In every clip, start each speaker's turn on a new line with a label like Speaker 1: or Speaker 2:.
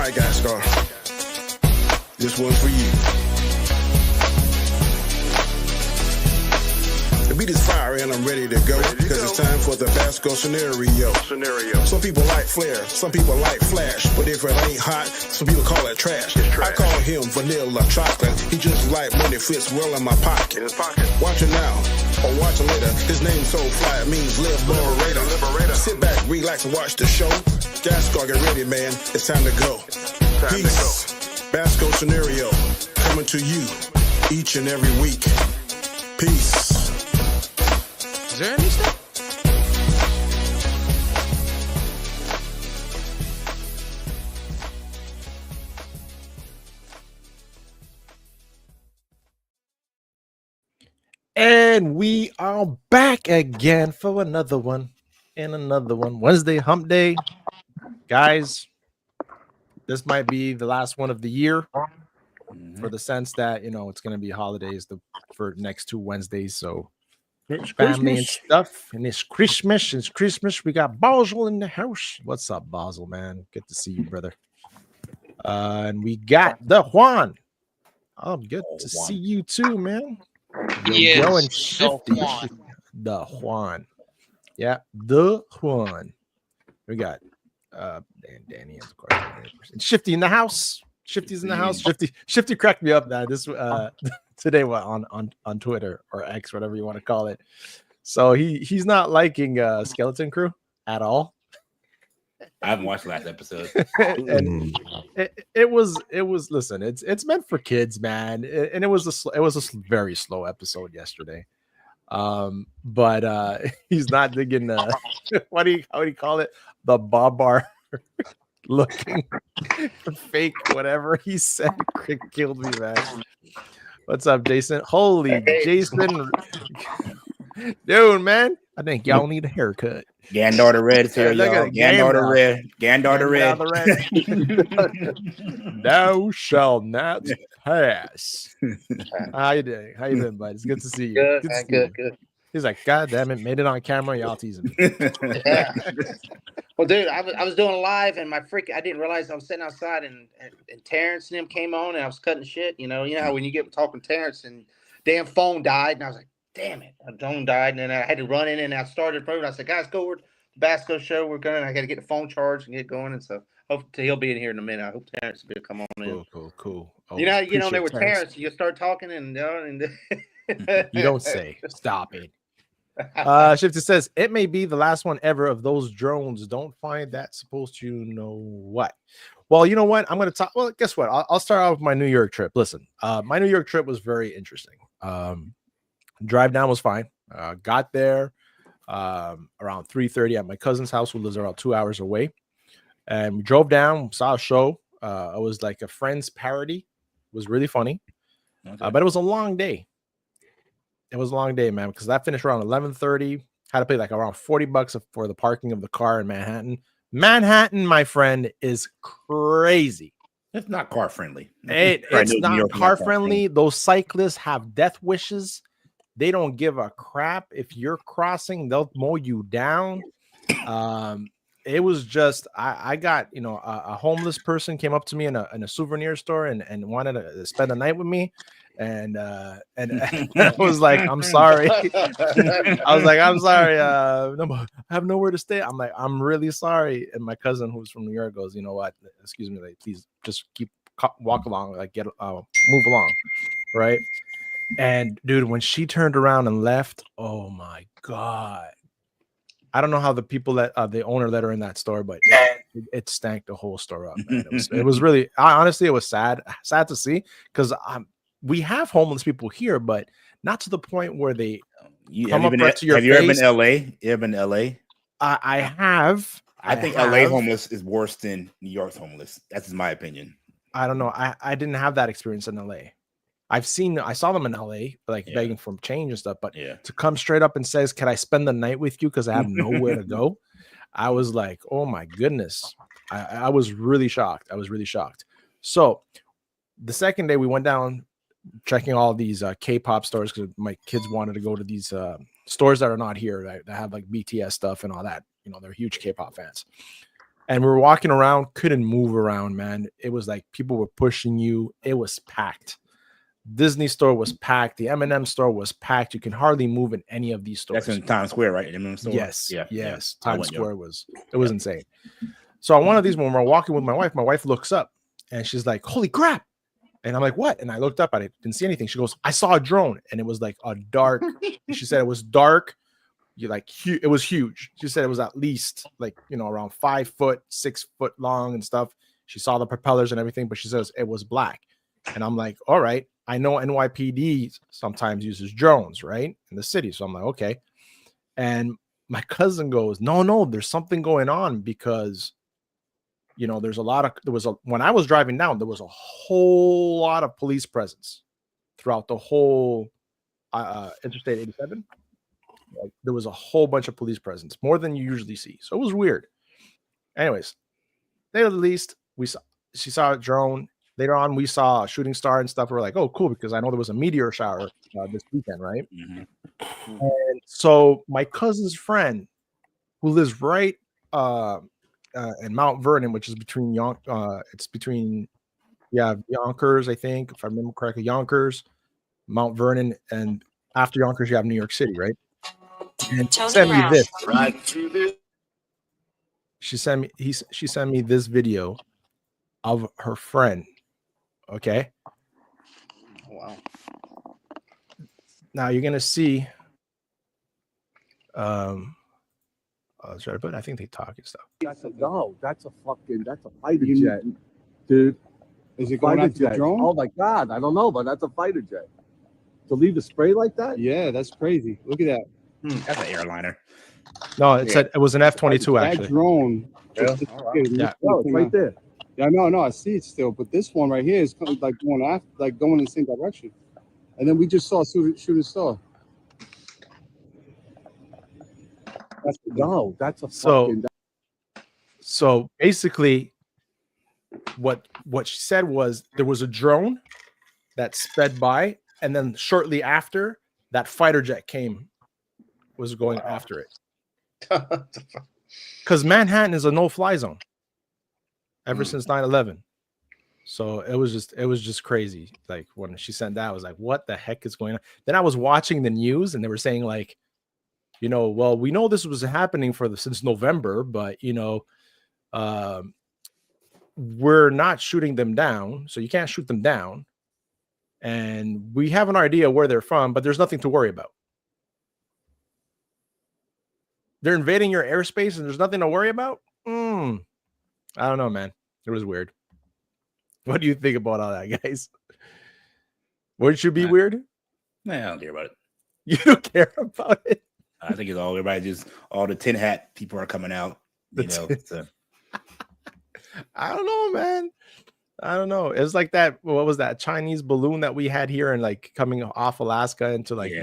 Speaker 1: right, guys, Scar. This one's for you. The beat is fire and I'm ready to go, because it's time for the Basco scenario. Some people like flair, some people like flash, but if it ain't hot, some people call it trash. I call him vanilla chocolate. He just like money, fits well in my pocket. Watch it now, or watch it later. His name's so fly, it means liberator. Sit back, relax, and watch the show. Gascar, get ready, man. It's time to go. Peace. Basco scenario coming to you each and every week. Peace.
Speaker 2: Is there any stuff? And we are back again for another one and another one. Wednesday hump day. Guys, this might be the last one of the year for the sense that, you know, it's going to be holidays for next 2 Wednesdays. So
Speaker 3: It's
Speaker 2: family and
Speaker 3: Christmas.
Speaker 2: stuff. And it's Christmas. It's Christmas. We got Basel in the house. What's up, Basel, man? Good to see you, brother. And we got the Juan. Oh, good to see you too, man. Yo, and Shifty. The Juan. Yeah, the Juan. We got Danny, of course. And Shifty in the house. Shifty's in the house. Shifty cracked me up, man. This today on Twitter or X, whatever you want to call it. So he's not liking Skeleton Crew at all.
Speaker 3: I haven't watched the last episode.
Speaker 2: And it was listen, it's meant for kids, man. And it was a very slow episode yesterday. But he's not digging how do you call it? The Babar looking fake, whatever he said. Killed me, man. What's up, Jason? Holy Jason. Dude, man. I think y'all need a haircut.
Speaker 3: Gandor the Red, sir.
Speaker 2: Yeah,
Speaker 3: Gandor the Red. Gandor the Red.
Speaker 2: Thou shalt not pass. How you doing, bud? It's good to see you.
Speaker 4: Good.
Speaker 2: He's like, God damn it, made it on camera. Y'all teasing me.
Speaker 4: Yeah. Well, dude, I was doing a live and I didn't realize I was sitting outside and Terrence and them came on and I was cutting shit. You know how when you get talking Terrence and damn phone died and I was like, damn it, my phone died, and then I had to run in and I started the program. I said, guys, go over to the Basco show. We're going. I got to get the phone charged and get going. And so hopefully he'll be in here in a minute. I hope Terrence will come on in.
Speaker 2: Cool. Oh,
Speaker 4: You know, there were Terrence. You start talking and
Speaker 2: you don't say. Stop it. Shifty says it may be the last one ever of those drones. Don't find that supposed to know what. Well, you know what? I'm going to talk. Well, guess what? I'll start off with my New York trip. Listen, my New York trip was very interesting. Drive down was fine. Got there around 3:30 at my cousin's house, who lives around 2 hours away. And we drove down, saw a show. It was like a Friends parody. It was really funny. Okay. But it was a long day. It was a long day, man, because that finished around 11:30. Had to pay like around $40 for the parking of the car in Manhattan. Manhattan, my friend, is crazy.
Speaker 3: It's not car friendly.
Speaker 2: It's not car friendly. Those cyclists have death wishes. They don't give a crap if you're crossing. They'll mow you down. It was just I got a homeless person came up to me in a souvenir store and wanted to spend the night with me, and I was like, I'm sorry. I was like, I'm sorry. No, I have nowhere to stay. I'm like, I'm really sorry. And my cousin, who's from New York, goes, you know what? Excuse me, like, please just walk along, like move along, right? And dude, when she turned around and left, oh my God. I don't know how the people that the owner let her in that store, but it stank the whole store up, man. It was really, honestly, it was sad to see, because we have homeless people here, but not to the point where they come up right to your face.
Speaker 3: Have you ever been LA? You ever been LA?
Speaker 2: I have.
Speaker 3: I think LA homeless is worse than New York's homeless. That's my opinion.
Speaker 2: I don't know. I didn't have that experience in LA. I saw them in LA, like begging for change and stuff, but to come straight up and says, can I spend the night with you because I have nowhere to go? I was like, oh my goodness. I was really shocked. So the second day we went down checking all these K-pop stores, because my kids wanted to go to these stores that are not here, right, that have like BTS stuff and all that. They're huge K-pop fans. And we were walking around, couldn't move around, man. It was like people were pushing you. It was packed. Disney store was packed. The M&M store was packed. You can hardly move in any of these stores.
Speaker 3: That's in Times Square, right? M&M store?
Speaker 2: Yes.
Speaker 3: Yeah.
Speaker 2: Yes.
Speaker 3: Yeah.
Speaker 2: Times Square was insane. So on one of these, when we're walking with my wife looks up and she's like, holy crap. And I'm like, what? And I looked up, I didn't see anything. She goes, I saw a drone. And it was like a dark, she said it was dark. It was huge. She said it was at least like, around 5 foot, 6 foot long and stuff. She saw the propellers and everything, but she says it was black. And I'm like, all right, I know NYPD sometimes uses drones, right? In the city. So I'm like, okay. And my cousin goes, no, there's something going on because, when I was driving down, there was a whole lot of police presence throughout the whole Interstate 87. Like, there was a whole bunch of police presence, more than you usually see. So it was weird. Anyways, at least she saw a drone. Later on, we saw a shooting star and stuff. We're like, oh, cool, because I know there was a meteor shower this weekend, right? Mm-hmm. And so my cousin's friend, who lives right in Mount Vernon, which is between Yonkers, I think, if I remember correctly, Yonkers, Mount Vernon, and after Yonkers, you have New York City, right? And she sent me this. She sent me this video of her friend. Okay.
Speaker 4: Wow.
Speaker 2: Now you're gonna see. Sorry, but I think they talk and stuff.
Speaker 5: That's a fighter jet, dude.
Speaker 6: Is it going after the drone?
Speaker 5: Oh my God, I don't know, but that's a fighter jet. To leave the spray like that?
Speaker 6: Yeah, that's crazy. Look at that.
Speaker 3: That's an airliner.
Speaker 2: No, it was an F-22 actually.
Speaker 6: That drone.
Speaker 5: Yeah, it's right there.
Speaker 6: Yeah, no, I see it still, but this one right here is kind of like going after, like going in the same direction. And then we just saw a shooting star.
Speaker 5: That's a
Speaker 2: So basically, what she said was there was a drone that sped by, and then shortly after, that fighter jet was going after it. Because Manhattan is a no-fly zone ever since 9/11. So it was just crazy. Like when she sent that, I was like, what the heck is going on? Then I was watching the news and they were saying like, well, we know this was happening since November, but we're not shooting them down, so you can't shoot them down. And we have an idea where they're from, but there's nothing to worry about. They're invading your airspace and there's nothing to worry about? I don't know, man. It was weird. What do you think about all that, guys? Wouldn't you be weird?
Speaker 3: Nah, I don't care about it.
Speaker 2: You don't care about it?
Speaker 3: I think it's all the tin hat people are coming out. So.
Speaker 2: I don't know, man. I don't know. It's like that. What was that Chinese balloon that we had here and like coming off Alaska into like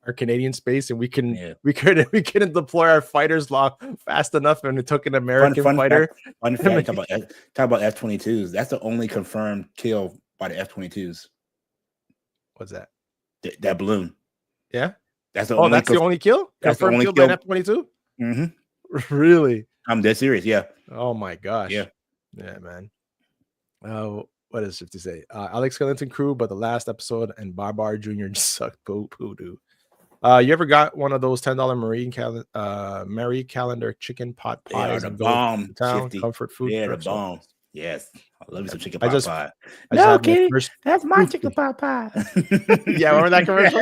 Speaker 2: our Canadian space, and we couldn't deploy our fighters fast enough, and it took an American fighter.
Speaker 3: Fun fact, talk about F-22s. That's the only confirmed kill by the F-22s.
Speaker 2: What's that?
Speaker 3: That balloon.
Speaker 2: Yeah.
Speaker 3: That's the only
Speaker 2: kill?
Speaker 3: That's the only
Speaker 2: kill
Speaker 3: kill
Speaker 2: by F-22?
Speaker 3: Mm-hmm.
Speaker 2: Really?
Speaker 3: I'm dead serious. Yeah.
Speaker 2: Oh my gosh.
Speaker 3: Yeah,
Speaker 2: man. What is it to say? Alex Skellington crew, but the last episode and Barbar Jr. just sucked poo-doo. You ever got one of those $10 Marie Calendar chicken pot pies?
Speaker 3: The bomb.
Speaker 2: Comfort food.
Speaker 3: Yeah, the bomb. Yes. I love you some chicken
Speaker 2: pot
Speaker 3: pie.
Speaker 2: No, Kitty,
Speaker 3: that's my chicken pot pie.
Speaker 2: Yeah, remember that commercial?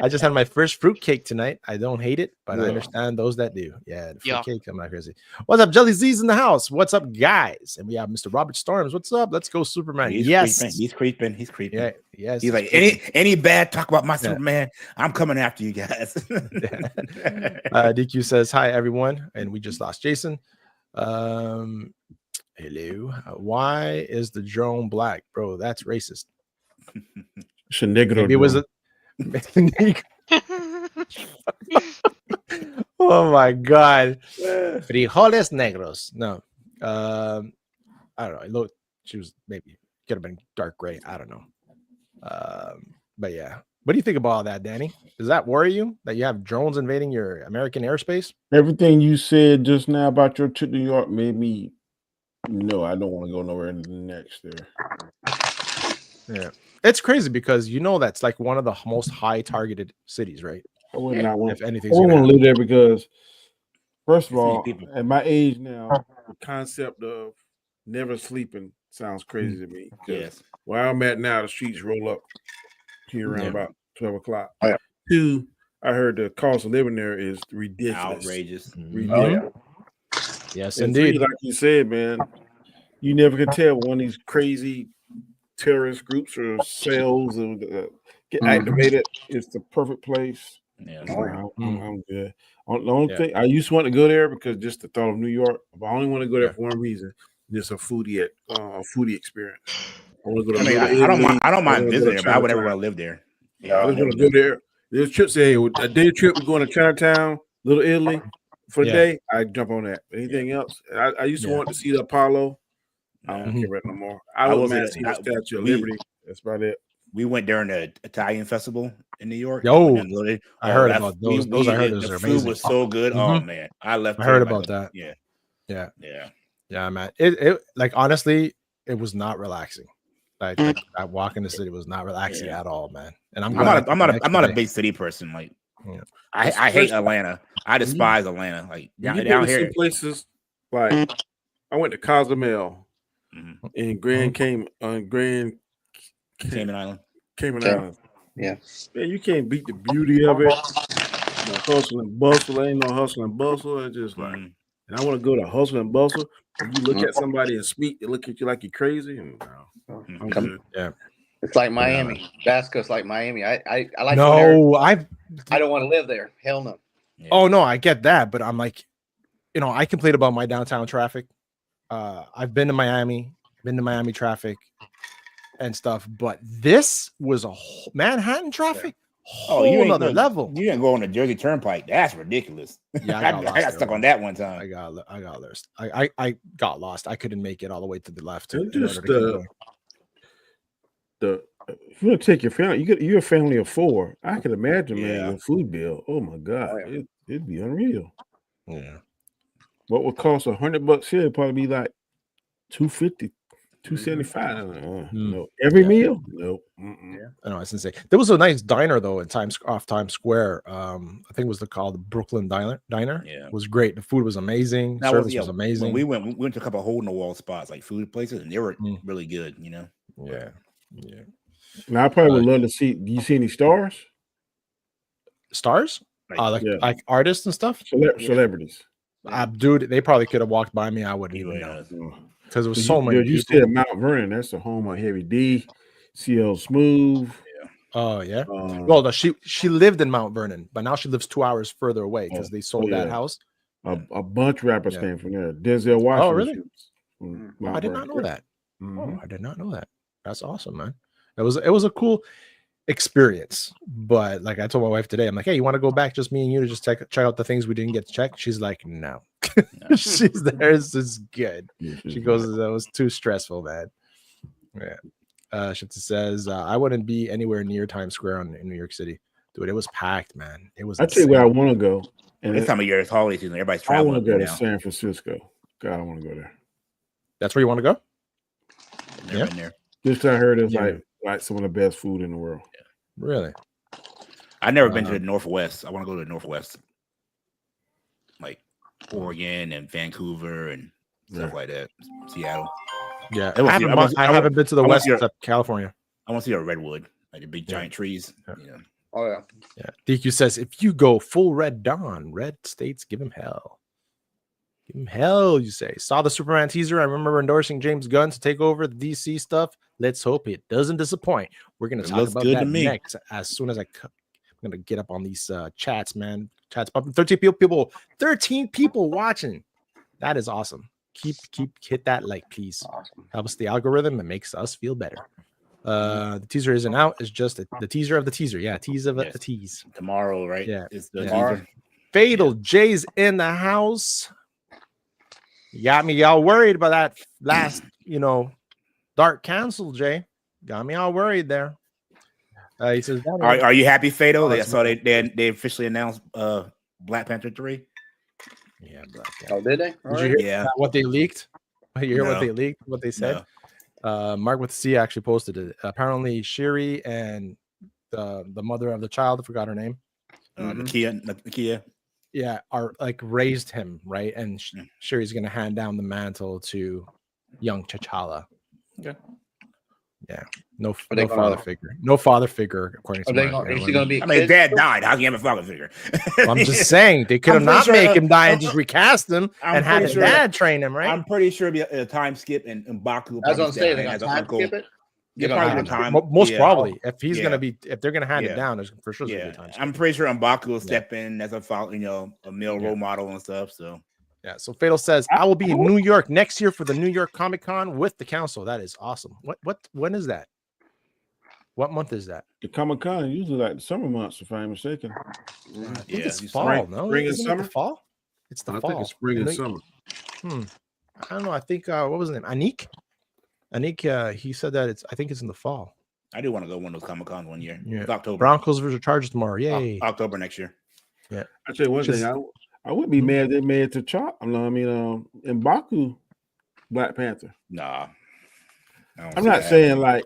Speaker 2: I just had my first fruitcake tonight. I don't hate it, but I understand those that do. Yeah, the fruitcake, I'm not crazy. What's up, Jelly Z's in the house? What's up, guys? And we have Mr. Robert Storms. What's up? Let's go, Superman.
Speaker 3: He's creeping. He's creeping.
Speaker 2: Yeah, yes.
Speaker 3: He's like, any bad talk about my Superman, I'm coming after you guys.
Speaker 2: DQ says, hi, everyone. And we just lost Jason. Hello. Why is the drone black, bro? That's racist. Maybe it was oh my god. Frijoles negros. No. I don't know. She was maybe could have been dark gray. I don't know. But yeah. What do you think about all that, Danny? Does that worry you that you have drones invading your American airspace?
Speaker 7: Everything you said just now about your trip to New York made me no, I don't want to go nowhere next there.
Speaker 2: Yeah, it's crazy because that's like one of the most high targeted cities, right?
Speaker 7: I would not want.
Speaker 2: If
Speaker 7: I
Speaker 2: anything's
Speaker 7: wouldn't
Speaker 2: gonna
Speaker 7: want to live there because, first of
Speaker 3: See
Speaker 7: all,
Speaker 3: people.
Speaker 7: at my age now, the concept of never sleeping sounds crazy to me. 'cause
Speaker 3: Yes.
Speaker 7: where I'm at now, the streets roll up here around
Speaker 2: Yeah.
Speaker 7: about 12 o'clock.
Speaker 4: Oh, yeah.
Speaker 7: 2, I heard the cost of living there is ridiculous.
Speaker 3: Outrageous.
Speaker 7: Ridiculous.
Speaker 2: Yes,
Speaker 7: And
Speaker 2: indeed.
Speaker 7: 3, like you said, man, you never can tell when one of these crazy terrorist groups or cells get activated. It's the perfect place.
Speaker 3: Yeah.
Speaker 7: I'm good. The only thing I used to want to go there because just the thought of New York, but I only want to go there for one reason: just a foodie experience. I want to go to.
Speaker 3: I don't mind visiting there, but I would never want to live there.
Speaker 7: Yeah, I just want to go there. This trip say a day trip, we're going to Chinatown, Little Italy for the day. I jump on that. Anything else? I used to want to see the Apollo. I don't care about it no more. I would want to see the Statue of Liberty. That's about it.
Speaker 3: We went during the Italian festival in New York.
Speaker 2: I heard about those. Those I heard those are
Speaker 3: the
Speaker 2: amazing.
Speaker 3: food was so good. Oh man, I left.
Speaker 2: I heard about that. Yeah, man. It like honestly, it was not relaxing. Like I walk in the city was not relaxing at all, man. And I'm
Speaker 3: not a big city person. Like I hate Atlanta. I despise Atlanta. Like down here,
Speaker 7: places like I went to Cozumel in Cayman Island.
Speaker 4: Yeah.
Speaker 7: Man, you can't beat the beauty of it. No hustle and bustle. Ain't no hustle and bustle. It's just like, and I want to go to hustle and bustle. And you look at somebody and speak, they look at you like you're crazy. And I'm good.
Speaker 2: Yeah.
Speaker 4: It's like Miami. Basco's like Miami. I like.
Speaker 2: No,
Speaker 4: I don't want to live there. Hell no.
Speaker 2: Yeah. Oh no, I get that, but I'm like, I complain about my downtown traffic. I've been to Miami, traffic and stuff, but this was a Manhattan traffic. Whole another level.
Speaker 3: You didn't go on the Jersey Turnpike. That's ridiculous.
Speaker 2: Yeah,
Speaker 3: I got stuck on that one time.
Speaker 2: I got lost. I got lost. I couldn't make it all the way to the left.
Speaker 7: If you want to take your family, you're a family of 4. I can imagine, man, your food bill. Oh my God, it'd be unreal.
Speaker 2: Yeah.
Speaker 7: What would cost $100 here? It'd probably be like $250, $275. No, every meal. Nope.
Speaker 2: I know it's insane. There was a nice diner though in off Times Square. I think it was called the Brooklyn Diner. Yeah, it was great. The food was amazing. Service was amazing.
Speaker 3: We went to a couple of hole in the wall spots like food places, and they were really good.
Speaker 2: Yeah.
Speaker 7: Now I probably would love to see. Do you see any stars?
Speaker 2: Stars? Like artists and stuff.
Speaker 7: Celebrities.
Speaker 2: Dude, they probably could have walked by me. I wouldn't even know because it was so many.
Speaker 7: You said Mount Vernon. That's the home of Heavy D, CL Smooth.
Speaker 2: Yeah. Oh yeah. Well, no, she lived in Mount Vernon, but now she lives 2 hours further away because they sold that house.
Speaker 7: A bunch of rappers came from there. Denzel Washington.
Speaker 2: Oh really? I did not know that. Oh, I did not know that. That's awesome, man. It was a cool experience, but like I told my wife today, I'm like, hey, you want to go back, just me and you, to just check out the things we didn't get to check? She's like, no. She's theirs is good. She goes, that was too stressful, man. Yeah. She says, I wouldn't be anywhere near Times Square in New York City, dude. It was packed, man. It was.
Speaker 7: I tell you where I want to go.
Speaker 3: And this time of year, it's holiday season. Everybody's traveling.
Speaker 7: I want to go to San Francisco. God, I want to go there.
Speaker 2: That's where you want to go?
Speaker 3: Never been there.
Speaker 7: This I heard is like some of the best food in the world.
Speaker 3: Yeah.
Speaker 2: Really?
Speaker 3: I've never been to the Northwest. I want to go to the Northwest, like Oregon and Vancouver and stuff like that. Seattle.
Speaker 2: Yeah, I haven't been to the West except California.
Speaker 3: I want to see a redwood, like the big giant trees. Yeah.
Speaker 4: Oh yeah.
Speaker 2: Yeah. DQ says if you go full Red Dawn, red states give him hell. Give him hell, you say. Saw the Superman teaser. I remember endorsing James Gunn to take over the DC stuff. Let's hope it doesn't disappoint. We're going to talk about that next as soon as I'm going to get up on these chats, man. Chats pumping. 13 people watching. That is awesome. Keep hit that like, please. Awesome. Helps the algorithm and makes us feel better. The teaser isn't out. It's just the teaser of the teaser. Yeah, tease of the tease.
Speaker 3: Tomorrow, right?
Speaker 2: Yeah.
Speaker 3: It's the teaser.
Speaker 2: Fatal J's in the house. You got me all worried about that last, dark cancel, Jay. Got me all worried there. He says,
Speaker 3: Are you happy, Fatal?
Speaker 2: Oh,
Speaker 3: I
Speaker 2: that's
Speaker 3: saw they officially announced Black Panther 3.
Speaker 2: Yeah, Black
Speaker 4: Oh,
Speaker 2: Panther.
Speaker 4: did they?
Speaker 2: Did
Speaker 4: All
Speaker 2: you
Speaker 4: right.
Speaker 2: hear what they leaked? You hear what
Speaker 3: No.
Speaker 2: they leaked? What they said?
Speaker 3: No.
Speaker 2: Mark with C actually posted it. Apparently, Shiri and the mother of the child, I forgot her name.
Speaker 3: Nakia.
Speaker 2: Yeah, are like raised him, right? And Shiri's gonna hand down the mantle to young T'Challa.
Speaker 3: Okay.
Speaker 2: Yeah. No father figure. No father figure, according to
Speaker 4: Is he gonna be?
Speaker 3: I mean, dad died. How can you have a father figure?
Speaker 2: Well, I'm just saying they could have not make him die and just recast him and had his dad train him, right?
Speaker 3: I'm pretty sure it'll be a time skip and M'Baku.
Speaker 4: I was gonna say they're gonna time skip it.
Speaker 3: Yeah, probably time.
Speaker 2: Most probably, if he's gonna be, if they're gonna hand it down, there's for sure.
Speaker 3: Yeah, I'm pretty sure M'Baku will step in as a male role model and stuff. So.
Speaker 2: Yeah, so Fatal says, I will be in New York next year for the New York Comic Con with the council. That is awesome. When is that? What month is that?
Speaker 7: The Comic Con usually like the summer months, if I'm mistaken.
Speaker 2: I think it's fall, no?
Speaker 7: Spring and summer?
Speaker 2: The fall? It's the fall.
Speaker 7: I think it's spring and summer.
Speaker 2: I don't know. I think what was his name? Anik, he said that I think it's in the fall.
Speaker 3: I do want to go one of those Comic Cons one year.
Speaker 2: Yeah.
Speaker 3: It's October.
Speaker 2: Broncos versus Chargers tomorrow. Yay.
Speaker 3: October next year.
Speaker 2: Yeah.
Speaker 7: I tell you one thing, I wouldn't be mad they made it to M'Baku Black Panther.
Speaker 3: Nah.
Speaker 7: I'm not saying like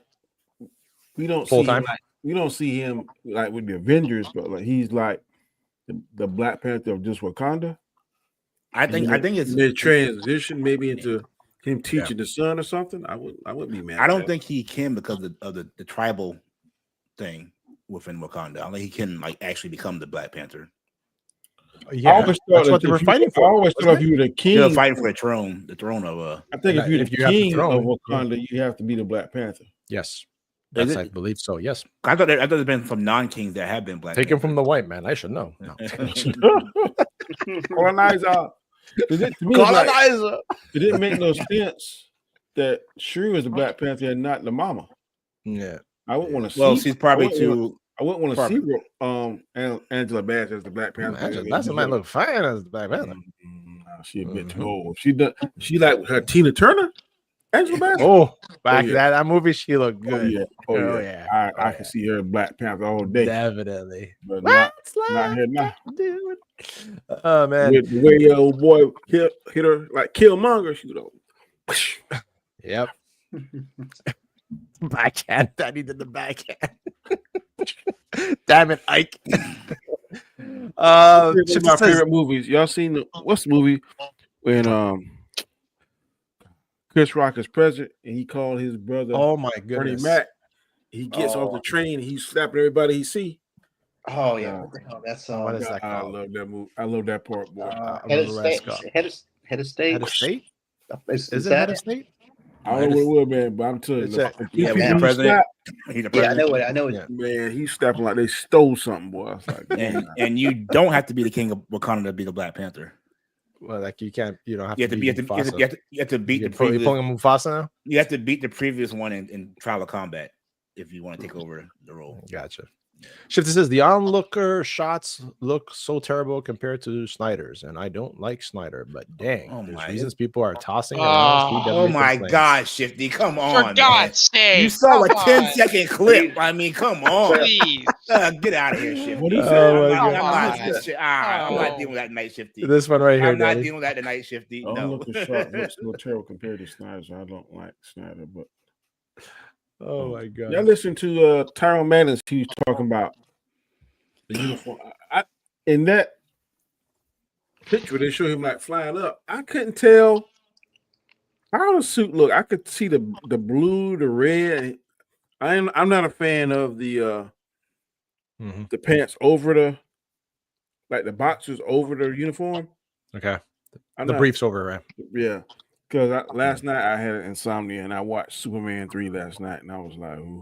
Speaker 7: we don't
Speaker 2: Full
Speaker 7: see
Speaker 2: time.
Speaker 7: We don't see him like with the Avengers, but like he's like the Black Panther of just Wakanda.
Speaker 3: I think it's
Speaker 7: the transition maybe into him teaching the son or something. I wouldn't be mad.
Speaker 3: I don't think he can because of the tribal thing within Wakanda. I don't think he can like actually become the Black Panther.
Speaker 2: Yeah, that's what they were fighting for.
Speaker 7: I always thought if you were the king,
Speaker 3: you're fighting for the throne of.
Speaker 7: I think if you're the king of Wakanda, you have to be the Black Panther.
Speaker 2: Yes, I believe so. Yes,
Speaker 3: I thought there's been some non-kings that have been Black.
Speaker 2: Take him from the white man. I should know. No.
Speaker 7: Colonizer. Colonizer. It didn't make no sense that Shuri was the Black Panther and not the mama.
Speaker 2: Yeah,
Speaker 7: I wouldn't want to see.
Speaker 3: Well, she's probably too.
Speaker 7: I wouldn't want to see Angela Bassett as the Black Panther.
Speaker 2: Angela Bassett might look fine as the Black Panther.
Speaker 7: She a bit too old. She like her Tina Turner. Angela Bassett.
Speaker 2: Oh, back that movie, she looked good.
Speaker 7: Oh yeah. I can see her Black Panther all day.
Speaker 2: Definitely.
Speaker 7: But not here now.
Speaker 2: Dude. Oh man.
Speaker 7: With the way old boy hit her like Killmonger, she would.
Speaker 2: Yep. Backhand. Daddy did the backhand. Damn it, Ike.
Speaker 7: My favorite movies. Y'all seen what's the movie when Chris Rock is president and he called his brother?
Speaker 2: Oh my
Speaker 7: Bernie
Speaker 2: goodness.
Speaker 7: Mac. He gets off the train and he's slapping everybody he see.
Speaker 4: Oh yeah, that's
Speaker 2: what is that
Speaker 7: I
Speaker 2: called?
Speaker 7: love that movie. I love that part, boy.
Speaker 4: Head of state. Head of state.
Speaker 2: Head of state? Is it
Speaker 4: that
Speaker 2: head of state?
Speaker 7: I don't know what it was, man, but I'm telling you,
Speaker 3: the president.
Speaker 4: Yeah, I know it.
Speaker 7: Man, he's stepping like they stole something, boy. I was like,
Speaker 3: and you don't have to be the king of Wakanda to be the Black Panther.
Speaker 2: Well, like you don't have
Speaker 3: you
Speaker 2: to
Speaker 3: be.
Speaker 2: be
Speaker 3: You have to beat the previous.
Speaker 2: You're pulling Mufasa now.
Speaker 3: You have to beat the previous one in Trial of Combat if you want to take over the role.
Speaker 2: Gotcha. Shifty says the onlooker shots look so terrible compared to Snyder's, and I don't like Snyder, but dang, there's reasons people are tossing around.
Speaker 3: Oh my God, Shifty, come on!
Speaker 8: For God's sake,
Speaker 3: you saw a 10-second clip. I mean, come on,
Speaker 8: please
Speaker 3: get out of here, Shifty.
Speaker 7: What is
Speaker 3: I'm not dealing with that tonight, Shifty.
Speaker 2: This one right here,
Speaker 3: I'm not dealing with that tonight, Shifty. No,
Speaker 7: the shot looks so terrible compared to Snyder. So I don't like Snyder, but.
Speaker 2: Oh my God!
Speaker 7: Y'all listen to Tyrone Manners. He was talking about the uniform. In that picture, they show him like flying up. I couldn't tell how the suit looked. I could see the blue, the red. I'm not a fan of the pants over the boxers over the uniform.
Speaker 2: Okay, the briefs over, right?
Speaker 7: Yeah. Because last night I had insomnia and I watched Superman 3 last night and I was like, ooh.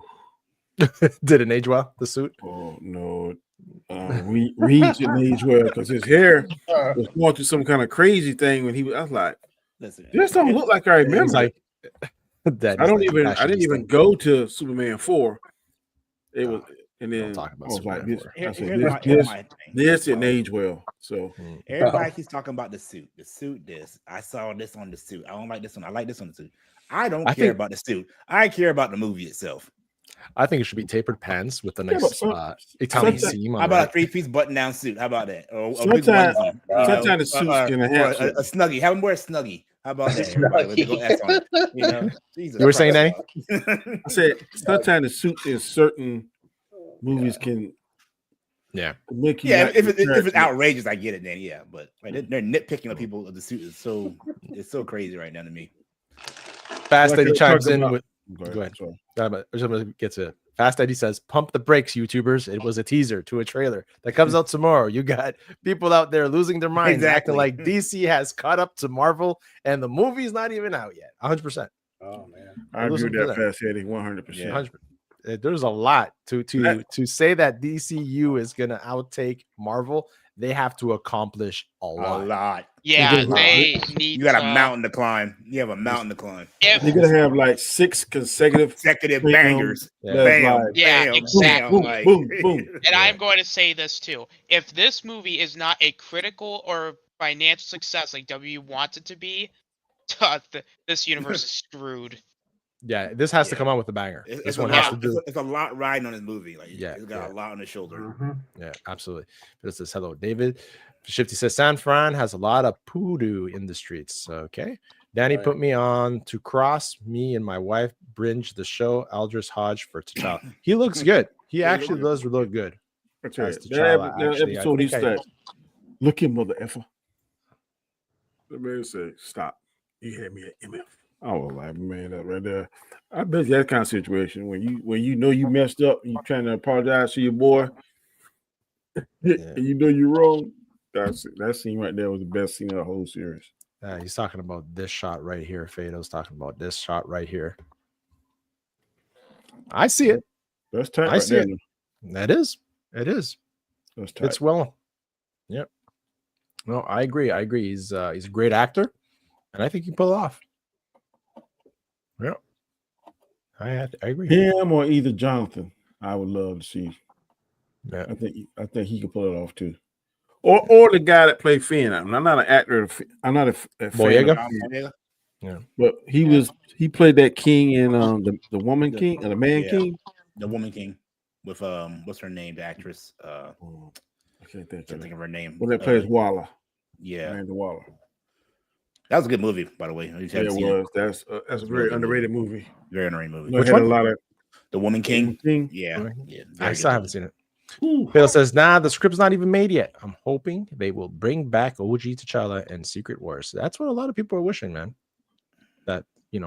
Speaker 2: Did it age well, the suit?
Speaker 7: Oh, no. Reed didn't age well because his hair was going through some kind of crazy thing when I was like, this don't look like I remember.
Speaker 2: Like,
Speaker 7: I didn't even go to Superman 4. It was, and then
Speaker 2: talk about
Speaker 7: I was like, this didn't age well. So
Speaker 3: everybody keeps talking about the suit. The suit, this. I saw this on the suit. I don't like this one. I like this on the suit. I don't care about the suit. I care about the movie itself.
Speaker 2: I think it should be tapered pants with a nice Italian seam.
Speaker 3: How about a 3-piece button-down suit? How about that? Or a big
Speaker 7: Sometimes
Speaker 3: onesie,
Speaker 7: the suit's gonna have
Speaker 3: a snuggie. Have them wear a snuggie. How about that? Everybody with the go S on it. You know, Jesus
Speaker 2: You were saying, Danny?
Speaker 7: I said sometimes the suit in certain movies can make you
Speaker 3: if it's outrageous, I get it then, but they're nitpicking on people of the suit is so crazy right now to me.
Speaker 2: Fast Eddie chimes in with
Speaker 7: go ahead.
Speaker 2: Get to it. Fast Eddie says, "Pump the brakes, YouTubers! It was a teaser to a trailer that comes out tomorrow. You got people out there losing their minds, acting like DC has caught up to Marvel, and the movie's not even out yet. 100%.
Speaker 6: Oh man,
Speaker 7: I agree with that, Fast Eddie, 100%.
Speaker 2: There's a lot to say that DCU is gonna outtake Marvel. They have to accomplish a lot.
Speaker 8: Yeah, they need.
Speaker 3: You got a mountain to climb. You have a mountain to climb.
Speaker 7: You're gonna have like 6 consecutive
Speaker 3: bangers.
Speaker 7: Bam,
Speaker 8: yeah, exactly.
Speaker 7: Boom, boom.
Speaker 8: And I'm going to say this too: if this movie is not a critical or financial success like W wants it to be, this universe is screwed.
Speaker 2: Yeah, this has to come out with a banger.
Speaker 3: It's a lot riding on this movie. Like, it's got a lot on his shoulder.
Speaker 6: Mm-hmm.
Speaker 2: Yeah, absolutely. This says, hello, David. Shifty says, San Fran has a lot of poodoo in the streets. Okay. Danny put me on to cross. Me and my wife binged the show Aldris Hodge for T'Challa. He looks good. He actually does look good.
Speaker 7: That episode he said, look at mother effer. The man said, stop. You had me at MF. I was like, man, that right there. I bet that kind of situation when you know you messed up and you're trying to apologize to your boy, and you know you're wrong. That scene right there was the best scene of the whole series.
Speaker 2: He's talking about this shot right here. Fado's talking about this shot right here. I see it.
Speaker 7: That's tight.
Speaker 2: I see
Speaker 7: there.
Speaker 2: it. That is. It is.
Speaker 7: That's tight.
Speaker 2: It's well. Yep. No, I agree. He's a great actor, and I think he pulled it off. Yeah, I agree.
Speaker 7: Him or either Jonathan, I would love to see.
Speaker 2: Yeah,
Speaker 7: I think he could pull it off too, or the guy that played Finn. I'm not an actor. I'm not a fan
Speaker 2: Boyega.
Speaker 7: Yeah, but he played that king in the Woman King or the Man King.
Speaker 3: The Woman King with what's her name? The actress. I
Speaker 7: can't think
Speaker 3: of her name.
Speaker 7: Well, that plays Waller.
Speaker 3: Yeah,
Speaker 7: Amanda Waller.
Speaker 3: That was a good movie, by the way.
Speaker 7: Yeah, it was. That's a very underrated movie.
Speaker 3: Very underrated movie.
Speaker 7: Which had a lot of
Speaker 3: The Woman King. Yeah.
Speaker 2: I still haven't seen it. Phil says, "Nah, the script's not even made yet. I'm hoping they will bring back OG T'Challa and Secret Wars." That's what a lot of people are wishing, man. That he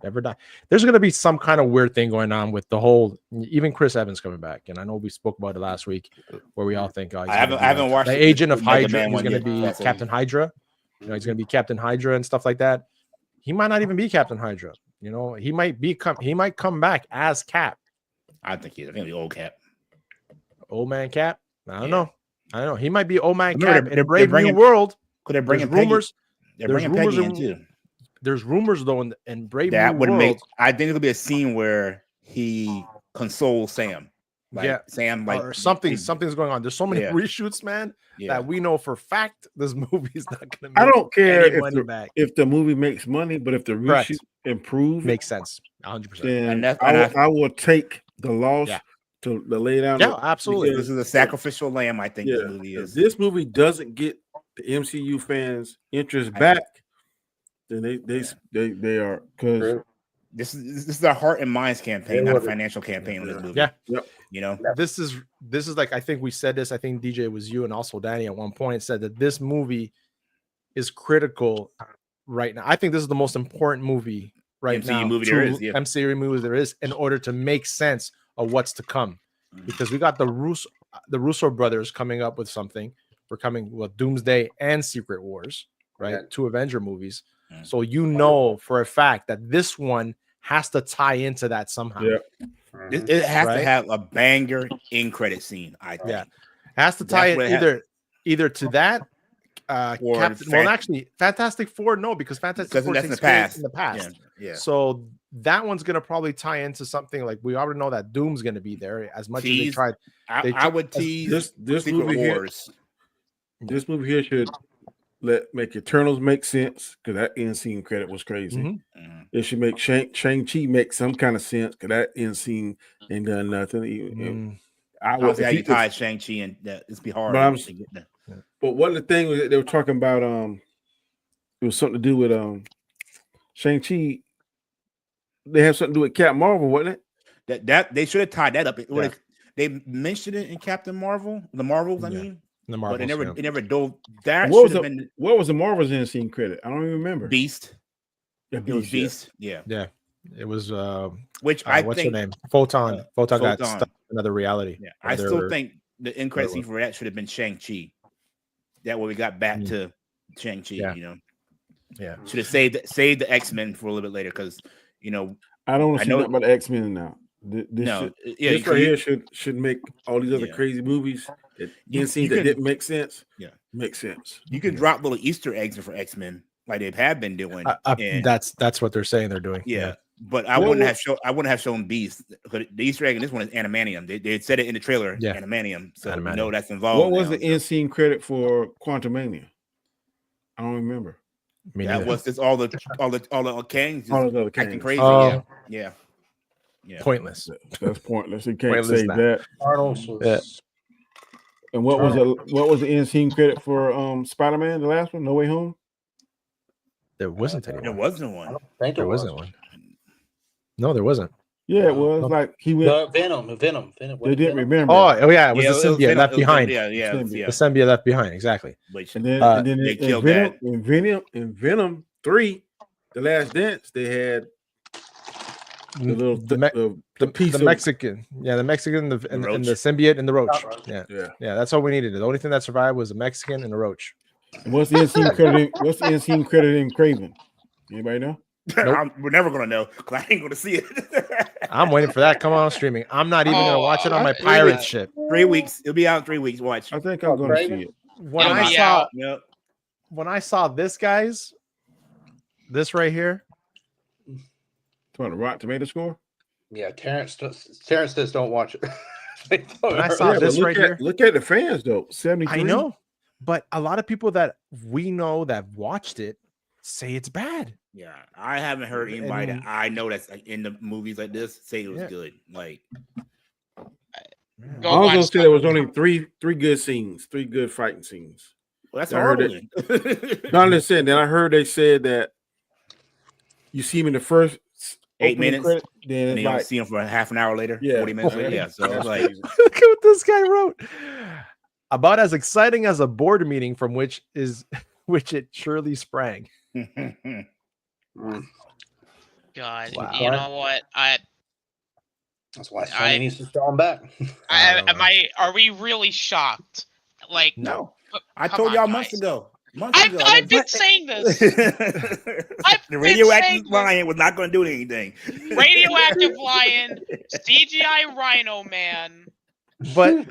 Speaker 2: never die. There's going to be some kind of weird thing going on with the whole. Even Chris Evans coming back, and I know we spoke about it last week, where we all think, "Oh, I haven't watched the Agent of Hydra. He's going to be Captain Hydra." He's going to be Captain Hydra and stuff like that. He might not even be Captain Hydra. He might come back as Cap.
Speaker 3: I think he's going to be old Cap.
Speaker 2: Old man Cap. I don't know. He might be old man Cap in Brave New World.
Speaker 3: Could they bring rumors? They're bringing Peggy in too.
Speaker 2: There's rumors though in Brave New World.
Speaker 3: I think it'll be a scene where he consoles Sam. Sam,
Speaker 2: or something's going on. There's so many reshoots, man, that we know for fact this movie is not going to make
Speaker 7: I don't care if the movie makes money, but if the reshoot improves,
Speaker 2: makes sense 100%.
Speaker 7: Then I will take the loss to lay down.
Speaker 2: Yeah, absolutely.
Speaker 3: This is a sacrificial lamb. I think the movie is.
Speaker 7: If this movie doesn't get the MCU fans' interest back, then they are because.
Speaker 3: This is a heart and minds campaign, not a financial campaign on this movie.
Speaker 2: Yeah.
Speaker 3: Yep.
Speaker 2: This is like, I think we said this. I think DJ was you and also Danny at one point said that this movie is critical right now. I think this is the most important movie right now. MCU movie there is in order to make sense of what's to come, because we got the Russo brothers coming up with something. We're coming with Doomsday and Secret Wars, right? Yeah. 2 Avenger movies. So for a fact that this one has to tie into that somehow.
Speaker 7: Yeah.
Speaker 3: It has to have a banger in credit scene, I think.
Speaker 2: Yeah. It has to tie it either to that Fantastic Four, no, because Fantastic Four takes place in the past.
Speaker 3: Yeah.
Speaker 2: So that one's gonna probably tie into something like we already know that Doom's gonna be there as much as they tried.
Speaker 3: I would tease
Speaker 7: this movie Wars. This movie here should make Eternals make sense because that end scene credit was crazy.
Speaker 2: Mm-hmm.
Speaker 7: It should make Shang-Chi make some kind of sense because that end scene ain't done nothing.
Speaker 3: I don't see how you tie Shang-Chi and that. It's be hard.
Speaker 7: But one of the things that they were talking about, it was something to do with Shang-Chi. They have something to do with Captain Marvel, wasn't
Speaker 3: it? That they should have tied that up. They mentioned it in Captain Marvel, the Marvels. I mean, the Marvels, but it never dove. That should have been.
Speaker 7: What was the Marvels end scene credit? I don't even remember.
Speaker 3: Beast. It was Beast. Yeah.
Speaker 2: It was
Speaker 3: which I
Speaker 2: what's
Speaker 3: think
Speaker 2: her name? Photon got stuck in another reality.
Speaker 3: Yeah, I still think the end credit scene for that should have been Shang-Chi. That way we got back to Shang-Chi. You know, should have saved the X-Men for a little bit later because
Speaker 7: I don't want to see nothing about the X-Men now. This right here should make all these other crazy movies that didn't make sense. Yeah, make sense.
Speaker 3: You can drop little Easter eggs for X-Men like they have been doing.
Speaker 2: That's what they're saying they're doing.
Speaker 3: Yeah. But I wouldn't have shown Beast because the Easter egg in this one is animanium. They said it in the trailer, animanium. So we know that's involved.
Speaker 7: What was the end scene credit for Quantumania? I don't remember.
Speaker 3: That was just all the Kangs,
Speaker 7: all the other
Speaker 3: acting
Speaker 7: Kangs.
Speaker 3: crazy. Yeah.
Speaker 2: Pointless.
Speaker 7: That's pointless. You can't say that. And what was the end scene credit for Spider-Man, the last one, No Way Home?
Speaker 2: There wasn't any.
Speaker 3: There wasn't one.
Speaker 4: I don't think
Speaker 2: there wasn't one. No, there wasn't.
Speaker 7: Yeah, it was like he went.
Speaker 4: Venom.
Speaker 7: They didn't remember.
Speaker 2: Oh yeah, it was the symbiote left behind.
Speaker 3: Yeah.
Speaker 2: The symbiote left behind. Exactly.
Speaker 7: And then they killed that. In Venom 3, The Last Dance, they had the little
Speaker 2: the Mexican, the Mexican, and the symbiote and the roach. Yeah. That's all we needed. The only thing that survived was the Mexican and the roach.
Speaker 7: And what's the end scene credit? What's the end scene credit in Craven? Anybody know?
Speaker 3: Nope. We're never gonna know because I ain't gonna see it.
Speaker 2: I'm waiting for that to come on streaming. I'm not even gonna watch it on my pirate ship.
Speaker 3: 3 weeks. It'll be out in 3 weeks. Watch.
Speaker 7: I think I'm gonna see it.
Speaker 2: When I saw this, guys, this right here.
Speaker 7: On the Rotten Tomato score?
Speaker 4: Yeah, Terrence says don't watch it.
Speaker 2: When I saw this right here,
Speaker 7: look at the fans though. 73.
Speaker 2: I know, but a lot of people that we know that watched it say it's bad.
Speaker 3: Yeah, I haven't heard anybody that I know that's like in the movies like this say it was good. Like,
Speaker 7: I was gonna say there was only three good scenes, 3 good fighting scenes.
Speaker 3: Well, that's horrible.
Speaker 7: No, I'm just saying. Then I heard they said that you see him in the first
Speaker 3: 8 minutes,
Speaker 7: then
Speaker 3: you don't see him for half an hour later, 40 minutes later. Yeah, so it's like,
Speaker 2: look at what this guy wrote. About as exciting as a board meeting from which it surely sprang.
Speaker 8: God, you know what?
Speaker 4: That's why Sony needs to throw him back.
Speaker 8: Are we really shocked? Like,
Speaker 3: no. I told y'all months ago.
Speaker 8: I've been saying this.
Speaker 3: The radioactive lion was not going to do anything.
Speaker 8: Radioactive lion, CGI Rhino Man.
Speaker 2: But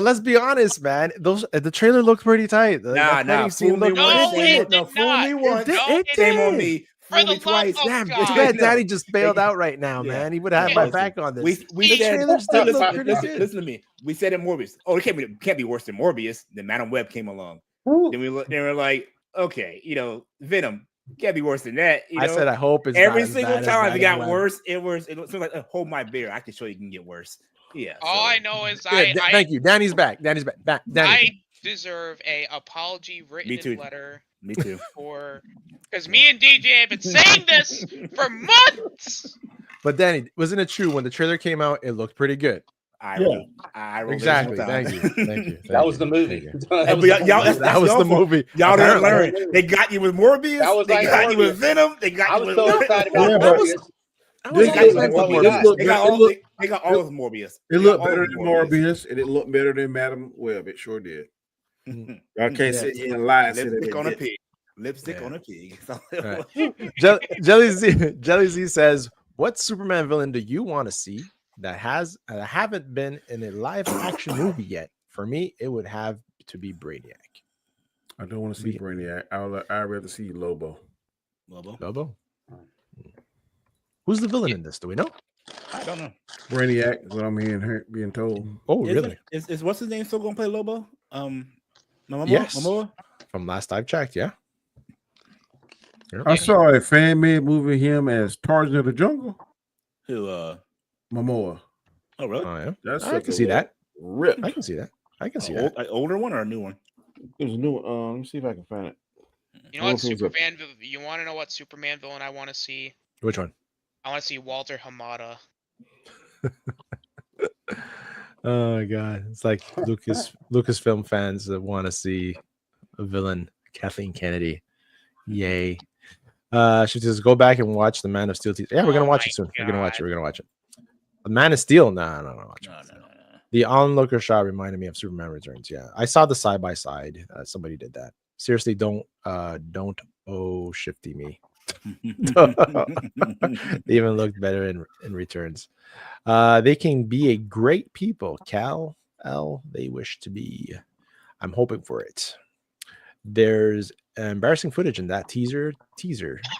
Speaker 2: let's be honest, man. The trailer looked pretty tight.
Speaker 3: Fool me once. It came on me.
Speaker 8: For the
Speaker 3: twice.
Speaker 2: Damn, it's bad Daddy just bailed out right now, man. He would have had my back on this.
Speaker 3: We said, listen to me. We said in Morbius. Oh, it can't be worse than Morbius. Then Madam Web came along. Then we were like, okay, Venom can't be worse than that.
Speaker 2: I said I hope it's
Speaker 3: every single time it got worse. It was like hold my beer. I can show you can get worse. Yeah.
Speaker 8: All I know is
Speaker 2: thank you. Danny's back. Danny.
Speaker 8: I deserve a apology written in letter.
Speaker 3: Me too.
Speaker 8: Because me and DJ have been saying this for months.
Speaker 2: But Danny, wasn't it true when the trailer came out? It looked pretty good.
Speaker 7: Exactly.
Speaker 2: Thank you.
Speaker 4: That was the movie.
Speaker 3: That was the movie. Y'all didn't learn. They got you with Morbius. They got you with Venom. They got you with.
Speaker 4: So excited about Morbius.
Speaker 3: They got all of Morbius.
Speaker 7: It looked better than Morbius, and it looked better than Madam Web. It sure did. I can't sit here and lie.
Speaker 3: Lipstick on a pig. Lipstick on a pig.
Speaker 2: Right. Jelly Z says, "What Superman villain do you want to see that haven't been in a live action movie yet? For me, it would have to be Brainiac.
Speaker 7: I don't want to see Brainiac. I'd rather see Lobo.
Speaker 2: Lobo. Who's the villain in this? Do we know?
Speaker 3: I don't know.
Speaker 7: Brainiac is what I'm being told.
Speaker 2: Oh, really?
Speaker 3: Is what's his name still gonna play Lobo?
Speaker 2: Yes.
Speaker 3: Momoa?
Speaker 2: From last I've checked, yeah.
Speaker 7: I saw a fan made movie of him as Tarzan of the Jungle.
Speaker 3: Who?
Speaker 7: Momoa.
Speaker 3: Oh, really?
Speaker 2: Oh, yeah.
Speaker 7: That's
Speaker 2: I can see that.
Speaker 7: Ripped.
Speaker 2: I can see that. I can see
Speaker 3: An
Speaker 2: that.
Speaker 3: older one or a new one?
Speaker 7: It was a new one. Let me see if I can find it.
Speaker 8: You know what Superman? You want to know what Superman villain I want to see?
Speaker 2: Which one?
Speaker 8: I want to see Walter Hamada.
Speaker 2: Oh my god, it's like Lucasfilm fans that want to see a villain, Kathleen Kennedy. Yay! She says, "Go back and watch the Man of Steel." Yeah, we're gonna watch it soon. We're gonna watch it. We're gonna watch it. The Man of Steel? No. The onlooker shot reminded me of Superman Returns. Yeah, I saw the side by side. Somebody did that. Seriously, don't shifty me. They even looked better in Returns. They can be a great people. Cal L. They wish to be. I'm hoping for it. There's embarrassing footage in that teaser,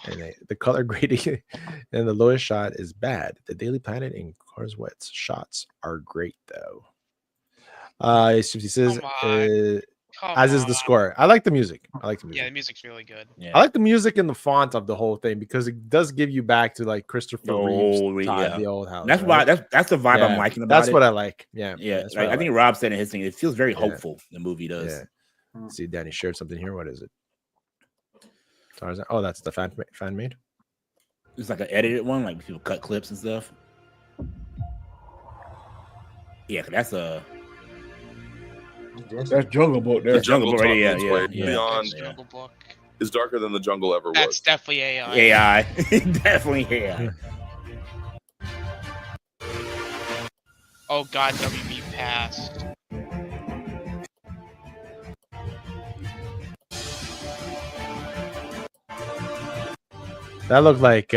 Speaker 2: and the color grading and the lowest shot is bad. The Daily Planet and Carswell's shots are great though. He says, as is the score. I like the music.
Speaker 8: Yeah, the music's really good.
Speaker 3: Yeah.
Speaker 2: I like the music and the font of the whole thing because it does give you back to like Christopher Reeve's the old house.
Speaker 3: That's why that's the vibe I'm liking about
Speaker 2: that's
Speaker 3: it.
Speaker 2: what I like. Yeah.
Speaker 3: I think Rob said in his thing, it feels very hopeful. The movie does.
Speaker 2: Yeah. See, Danny shared something here. What is it? Tarzan. Oh, that's the fan made.
Speaker 3: It's like an edited one, like people cut clips and stuff. Yeah, that's
Speaker 7: Jungle Book.
Speaker 3: That's Jungle Book, right? Yeah.
Speaker 9: Beyond
Speaker 8: Jungle Book.
Speaker 9: Is darker than the jungle ever was.
Speaker 8: That's definitely AI.
Speaker 3: AI, definitely AI.
Speaker 8: Oh God, WB passed.
Speaker 2: That looked like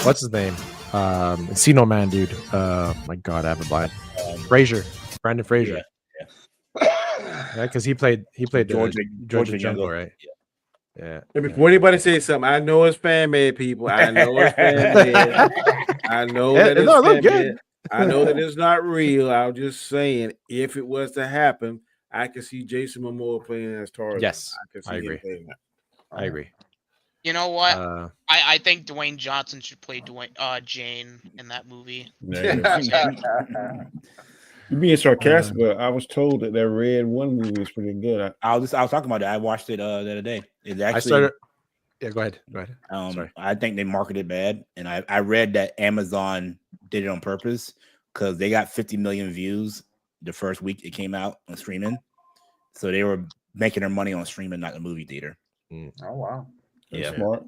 Speaker 2: what's his name? Encino Man, dude. My God, I have a blind. Brandon Fraser. Yeah, because he played Georgia Jungle, right? Yeah.
Speaker 7: And before anybody says something, I know it's fan made, people. I know it's fan made. I know that it's fan made. I know that it's not real. I'm just saying, if it was to happen, I could see Jason Momoa playing as Tarzan.
Speaker 2: Yes,
Speaker 7: I
Speaker 2: agree. I agree.
Speaker 8: You know what? I think Dwayne Johnson should play Jane in that movie.
Speaker 7: You're being sarcastic, but I was told that Red One movie was pretty good.
Speaker 3: I was talking about that. I watched it the other day. It's actually.
Speaker 2: I started. Yeah, go ahead. Sorry.
Speaker 3: I think they marketed bad, and I read that Amazon did it on purpose because they got 50 million views the first week it came out on streaming, so they were making their money on streaming, not the movie theater.
Speaker 4: Oh wow.
Speaker 3: That's
Speaker 7: smart.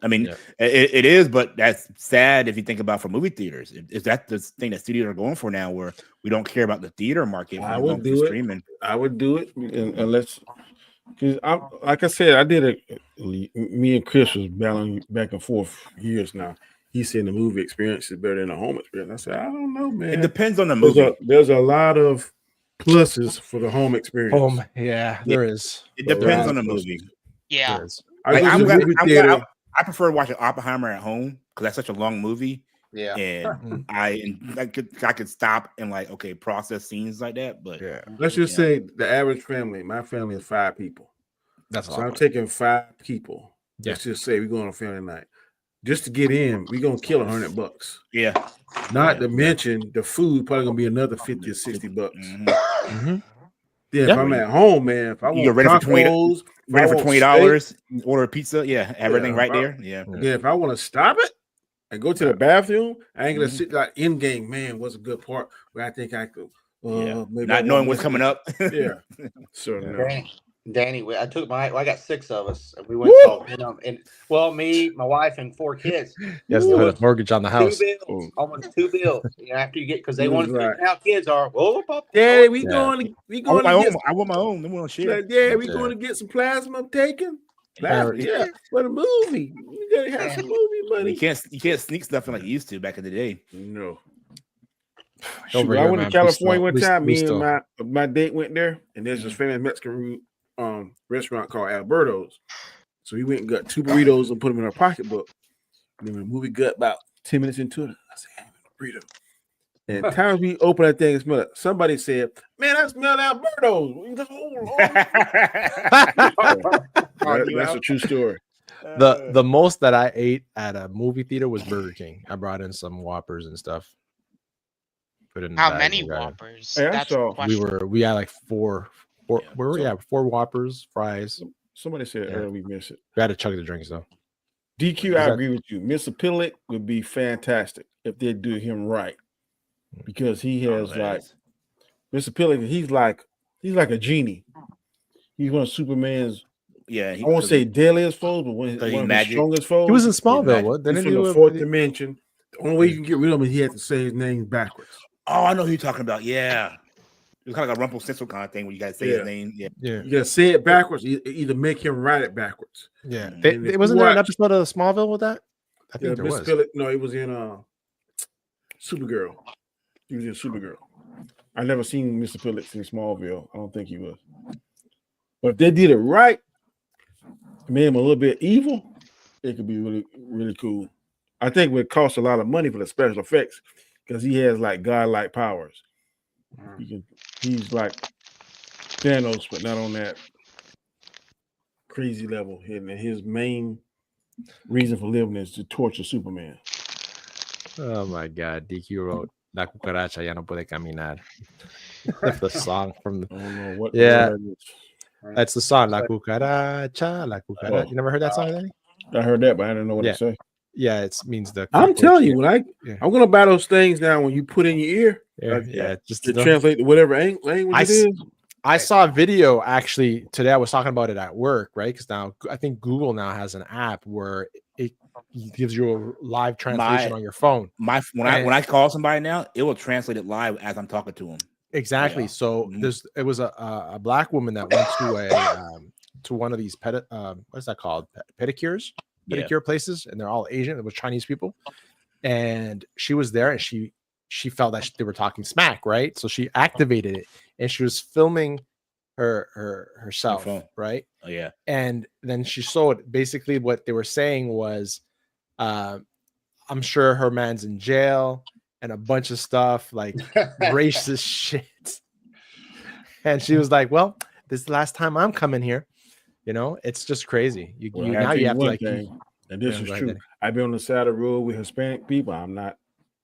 Speaker 3: I mean, it is, but that's sad if you think about for movie theaters. Is that the thing that studios are going for now, where we don't care about the theater market?
Speaker 7: I would do it.
Speaker 3: Streaming.
Speaker 7: I would do it unless, because like I said, I did it. Me and Chris was battling back and forth for years now. He said the movie experience is better than the home experience. I said, I don't know, man.
Speaker 3: It depends on the movie.
Speaker 7: There's a lot of pluses for the home experience.
Speaker 2: There is.
Speaker 3: It depends on the movie.
Speaker 8: Yeah.
Speaker 3: I prefer watching Oppenheimer at home because that's such a long movie.
Speaker 4: Yeah,
Speaker 3: and I could stop and like process scenes like that. But
Speaker 7: let's just say the average family. My family is 5 people.
Speaker 2: That's
Speaker 7: so I'm taking 5 people. Let's just say we're going on family night. Just to get in, we're gonna kill $100.
Speaker 3: Yeah.
Speaker 7: Not to mention the food probably gonna be another $50 or $60.
Speaker 2: Mm-hmm.
Speaker 7: Yeah, if I'm at home, man, if I want
Speaker 3: ready
Speaker 7: tacos,
Speaker 3: for $20, order a pizza. Yeah, everything right there. Yeah.
Speaker 7: If I want to stop it and go to the bathroom, I ain't gonna sit like in game. Man, what's a good part where I think I could, maybe
Speaker 3: not knowing what's coming up.
Speaker 7: So
Speaker 4: Danny, I took I got 6 of us, and we went to, me, my wife, and 4 kids.
Speaker 2: Yes, to put a mortgage on the house.
Speaker 4: 2 bills, almost 2 bills. After you get, because they want to see how kids are.
Speaker 7: Yeah, we going to
Speaker 3: I want my own. They want to share.
Speaker 7: Yeah, we going to get some plasma taken. For the movie. You gotta have some movie money.
Speaker 3: You can't sneak stuff in like you used to back in the day.
Speaker 7: No.
Speaker 2: I
Speaker 7: went to California one time. Me and my date went there, and there's this famous Mexican restaurant called Alberto's. So we went and got 2 burritos and put them in our pocketbook. And then the movie got about 10 minutes into it. I said, "Hey, burrito." And time we open that thing and smell it, somebody said, "Man, I smell Alberto's." That's a true story.
Speaker 2: The most that I ate at a movie theater was Burger King. I brought in some Whoppers and stuff. Put in the
Speaker 8: How
Speaker 2: bag
Speaker 8: many
Speaker 2: and got it.
Speaker 8: Whoppers?
Speaker 7: Hey, I
Speaker 8: That's
Speaker 7: saw-
Speaker 8: a question.
Speaker 2: We had like four Whoppers, fries.
Speaker 7: Somebody said
Speaker 2: Yeah.
Speaker 7: earlier we missed it.
Speaker 2: We had to chug the drinks though.
Speaker 7: DQ, I agree with you. Mr. Pillick would be fantastic if they do him right, because he has Mr. Pillick. He's like a genie. He's one of Superman's.
Speaker 3: Yeah,
Speaker 7: I won't say deadliest foes, but one of his strongest foes.
Speaker 2: He was in Smallville. What?
Speaker 7: He's from the fourth dimension. The only way you can get rid of him is he had to say his name backwards.
Speaker 3: Oh, I know who you're talking about. Yeah. It's kind of like a Rumpelstiltskin kind of thing where you got to say his name. Yeah.
Speaker 2: Yeah.
Speaker 7: You got to say it backwards. Either make him write it backwards.
Speaker 2: Yeah.
Speaker 7: And
Speaker 2: Wasn't there an episode of Smallville with that? I think there was.
Speaker 7: Pillick, no, it was in Supergirl. He was in Supergirl. I never seen Mr. Pillick in Smallville. I don't think he was. But if they did it right, made him a little bit evil, it could be really, really cool. I think it would cost a lot of money for the special effects because he has like godlike powers. He's like Thanos, but not on that crazy level. And his main reason for living is to torture Superman.
Speaker 2: Oh my God! DQ wrote "La cucaracha ya no puede caminar." That's the song from.
Speaker 7: I don't know what.
Speaker 2: That's the song "La cucaracha, la cucaracha." You never heard that song, Danny?
Speaker 7: I heard that, but I didn't know what to say.
Speaker 2: Yeah, it means the.
Speaker 7: I'm telling you, I'm gonna buy those things now. When you put in your ear,
Speaker 2: just
Speaker 7: to translate to whatever language it is.
Speaker 2: I saw a video actually today. I was talking about it at work, right? Because now I think Google now has an app where it gives you a live translation on your phone.
Speaker 3: When I call somebody now, it will translate it live as I'm talking to them.
Speaker 2: Exactly. Yeah. So it was a black woman that went to to one of these what's that called? Pedicure places, and they're all Asian. It was Chinese people, and she was there, and she felt that they were talking smack, right? So she activated it, and she was filming herself, right?
Speaker 3: Oh yeah.
Speaker 2: And then she showed basically what they were saying was, I'm sure her man's in jail and a bunch of stuff like racist shit. And she was like, "Well, this is the last time I'm coming here." You know, it's just crazy. You have to like.
Speaker 7: And this is true. I've been on the side of the road with Hispanic people. I'm not.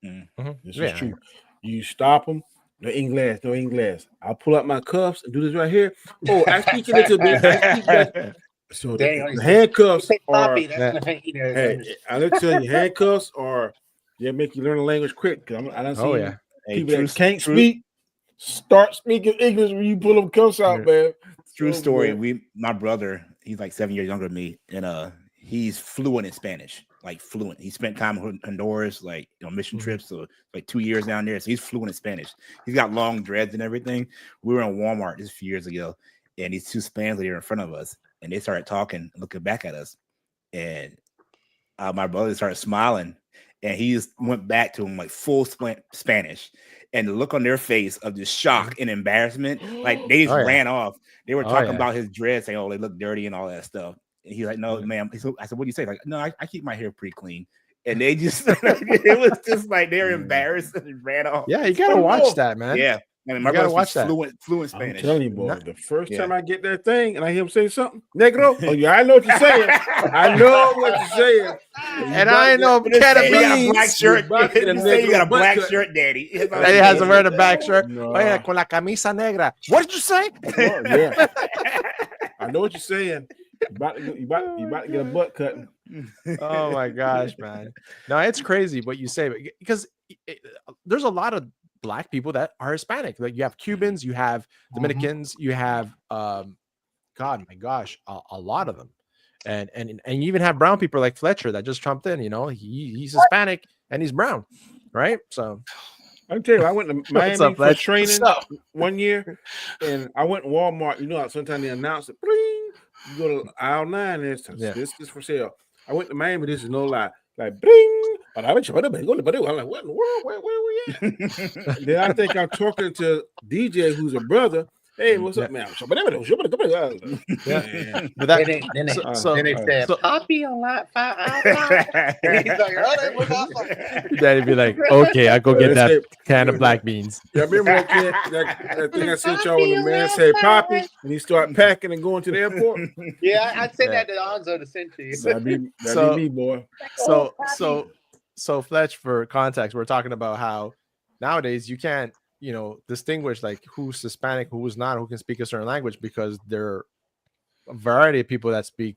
Speaker 7: This is true. You stop them. No English. I'll pull out my cuffs and do this right here. Oh, I speak a little bit. So the handcuffs are. Hey, I'll tell you, handcuffs are. They make you learn the language quick. Because I don't see people that can't speak. Start speaking English when you pull them cuffs out, man.
Speaker 3: True story. My brother, he's like 7 years younger than me, and he's fluent in Spanish, like fluent. He spent time in Honduras, like mission trips, so like 2 years down there. So he's fluent in Spanish. He's got long dreads and everything. We were in Walmart just a few years ago, and these two Spaniards were in front of us, and they started talking, looking back at us, and my brother started smiling, and he just went back to him like full Spanish. And the look on their face of just shock and embarrassment, like they just ran off. They were talking about his dreads, saying, "Oh, they look dirty" and all that stuff. And he's like, "No, ma'am." I said, "What do you say?" Like, "No, I keep my hair pretty clean." And they just, it was just like they're embarrassed and ran off.
Speaker 2: Yeah, you gotta watch that, man.
Speaker 3: Yeah, I mean, my brother watch that. Fluent Spanish.
Speaker 7: I'm telling you, boy, the first time I get that thing and I hear him say something, negro. Oh yeah, I know what you're saying. I know what you're saying.
Speaker 2: And I know
Speaker 3: you got a black shirt. You say you got a black shirt, Daddy.
Speaker 2: He has to wear the black shirt. Oye, con la camisa negra. What did you say?
Speaker 7: Yeah. I know what you're saying. You about to get a butt cut.
Speaker 2: Oh my gosh, man. No, it's crazy what you say, because there's a lot of black people that are Hispanic. Like you have Cubans, you have Dominicans, you have God, my gosh, a lot of them. And you even have brown people like Fletcher that just jumped in. You know, he's Hispanic and he's brown, right? So
Speaker 7: I can tell you, I went to Miami for training 1 year, and I went to Walmart. You know, sometimes they announce it. Bling, you go to aisle 9. This is for sale. I went to Miami. This is no lie. Like bling. I'm like, what in the world? Where we at? Then I think I'm talking to DJ, who's a brother. Hey, what's up, man?
Speaker 2: Yeah. But that
Speaker 4: Then they
Speaker 2: so
Speaker 4: Poppy on lot 5. He's like, oh, they went off like that.
Speaker 2: then he'd be like, okay, I go get that can of black beans.
Speaker 7: Yeah, remember that thing I sent y'all when the man said Poppy and he started packing and going to the airport?
Speaker 4: Yeah, I sent that to Anzo to send to you.
Speaker 7: That'd be me, boy.
Speaker 2: So Fletch, for context, we're talking about how nowadays you can't, distinguish like who's Hispanic, who's not, who can speak a certain language, because there are a variety of people that speak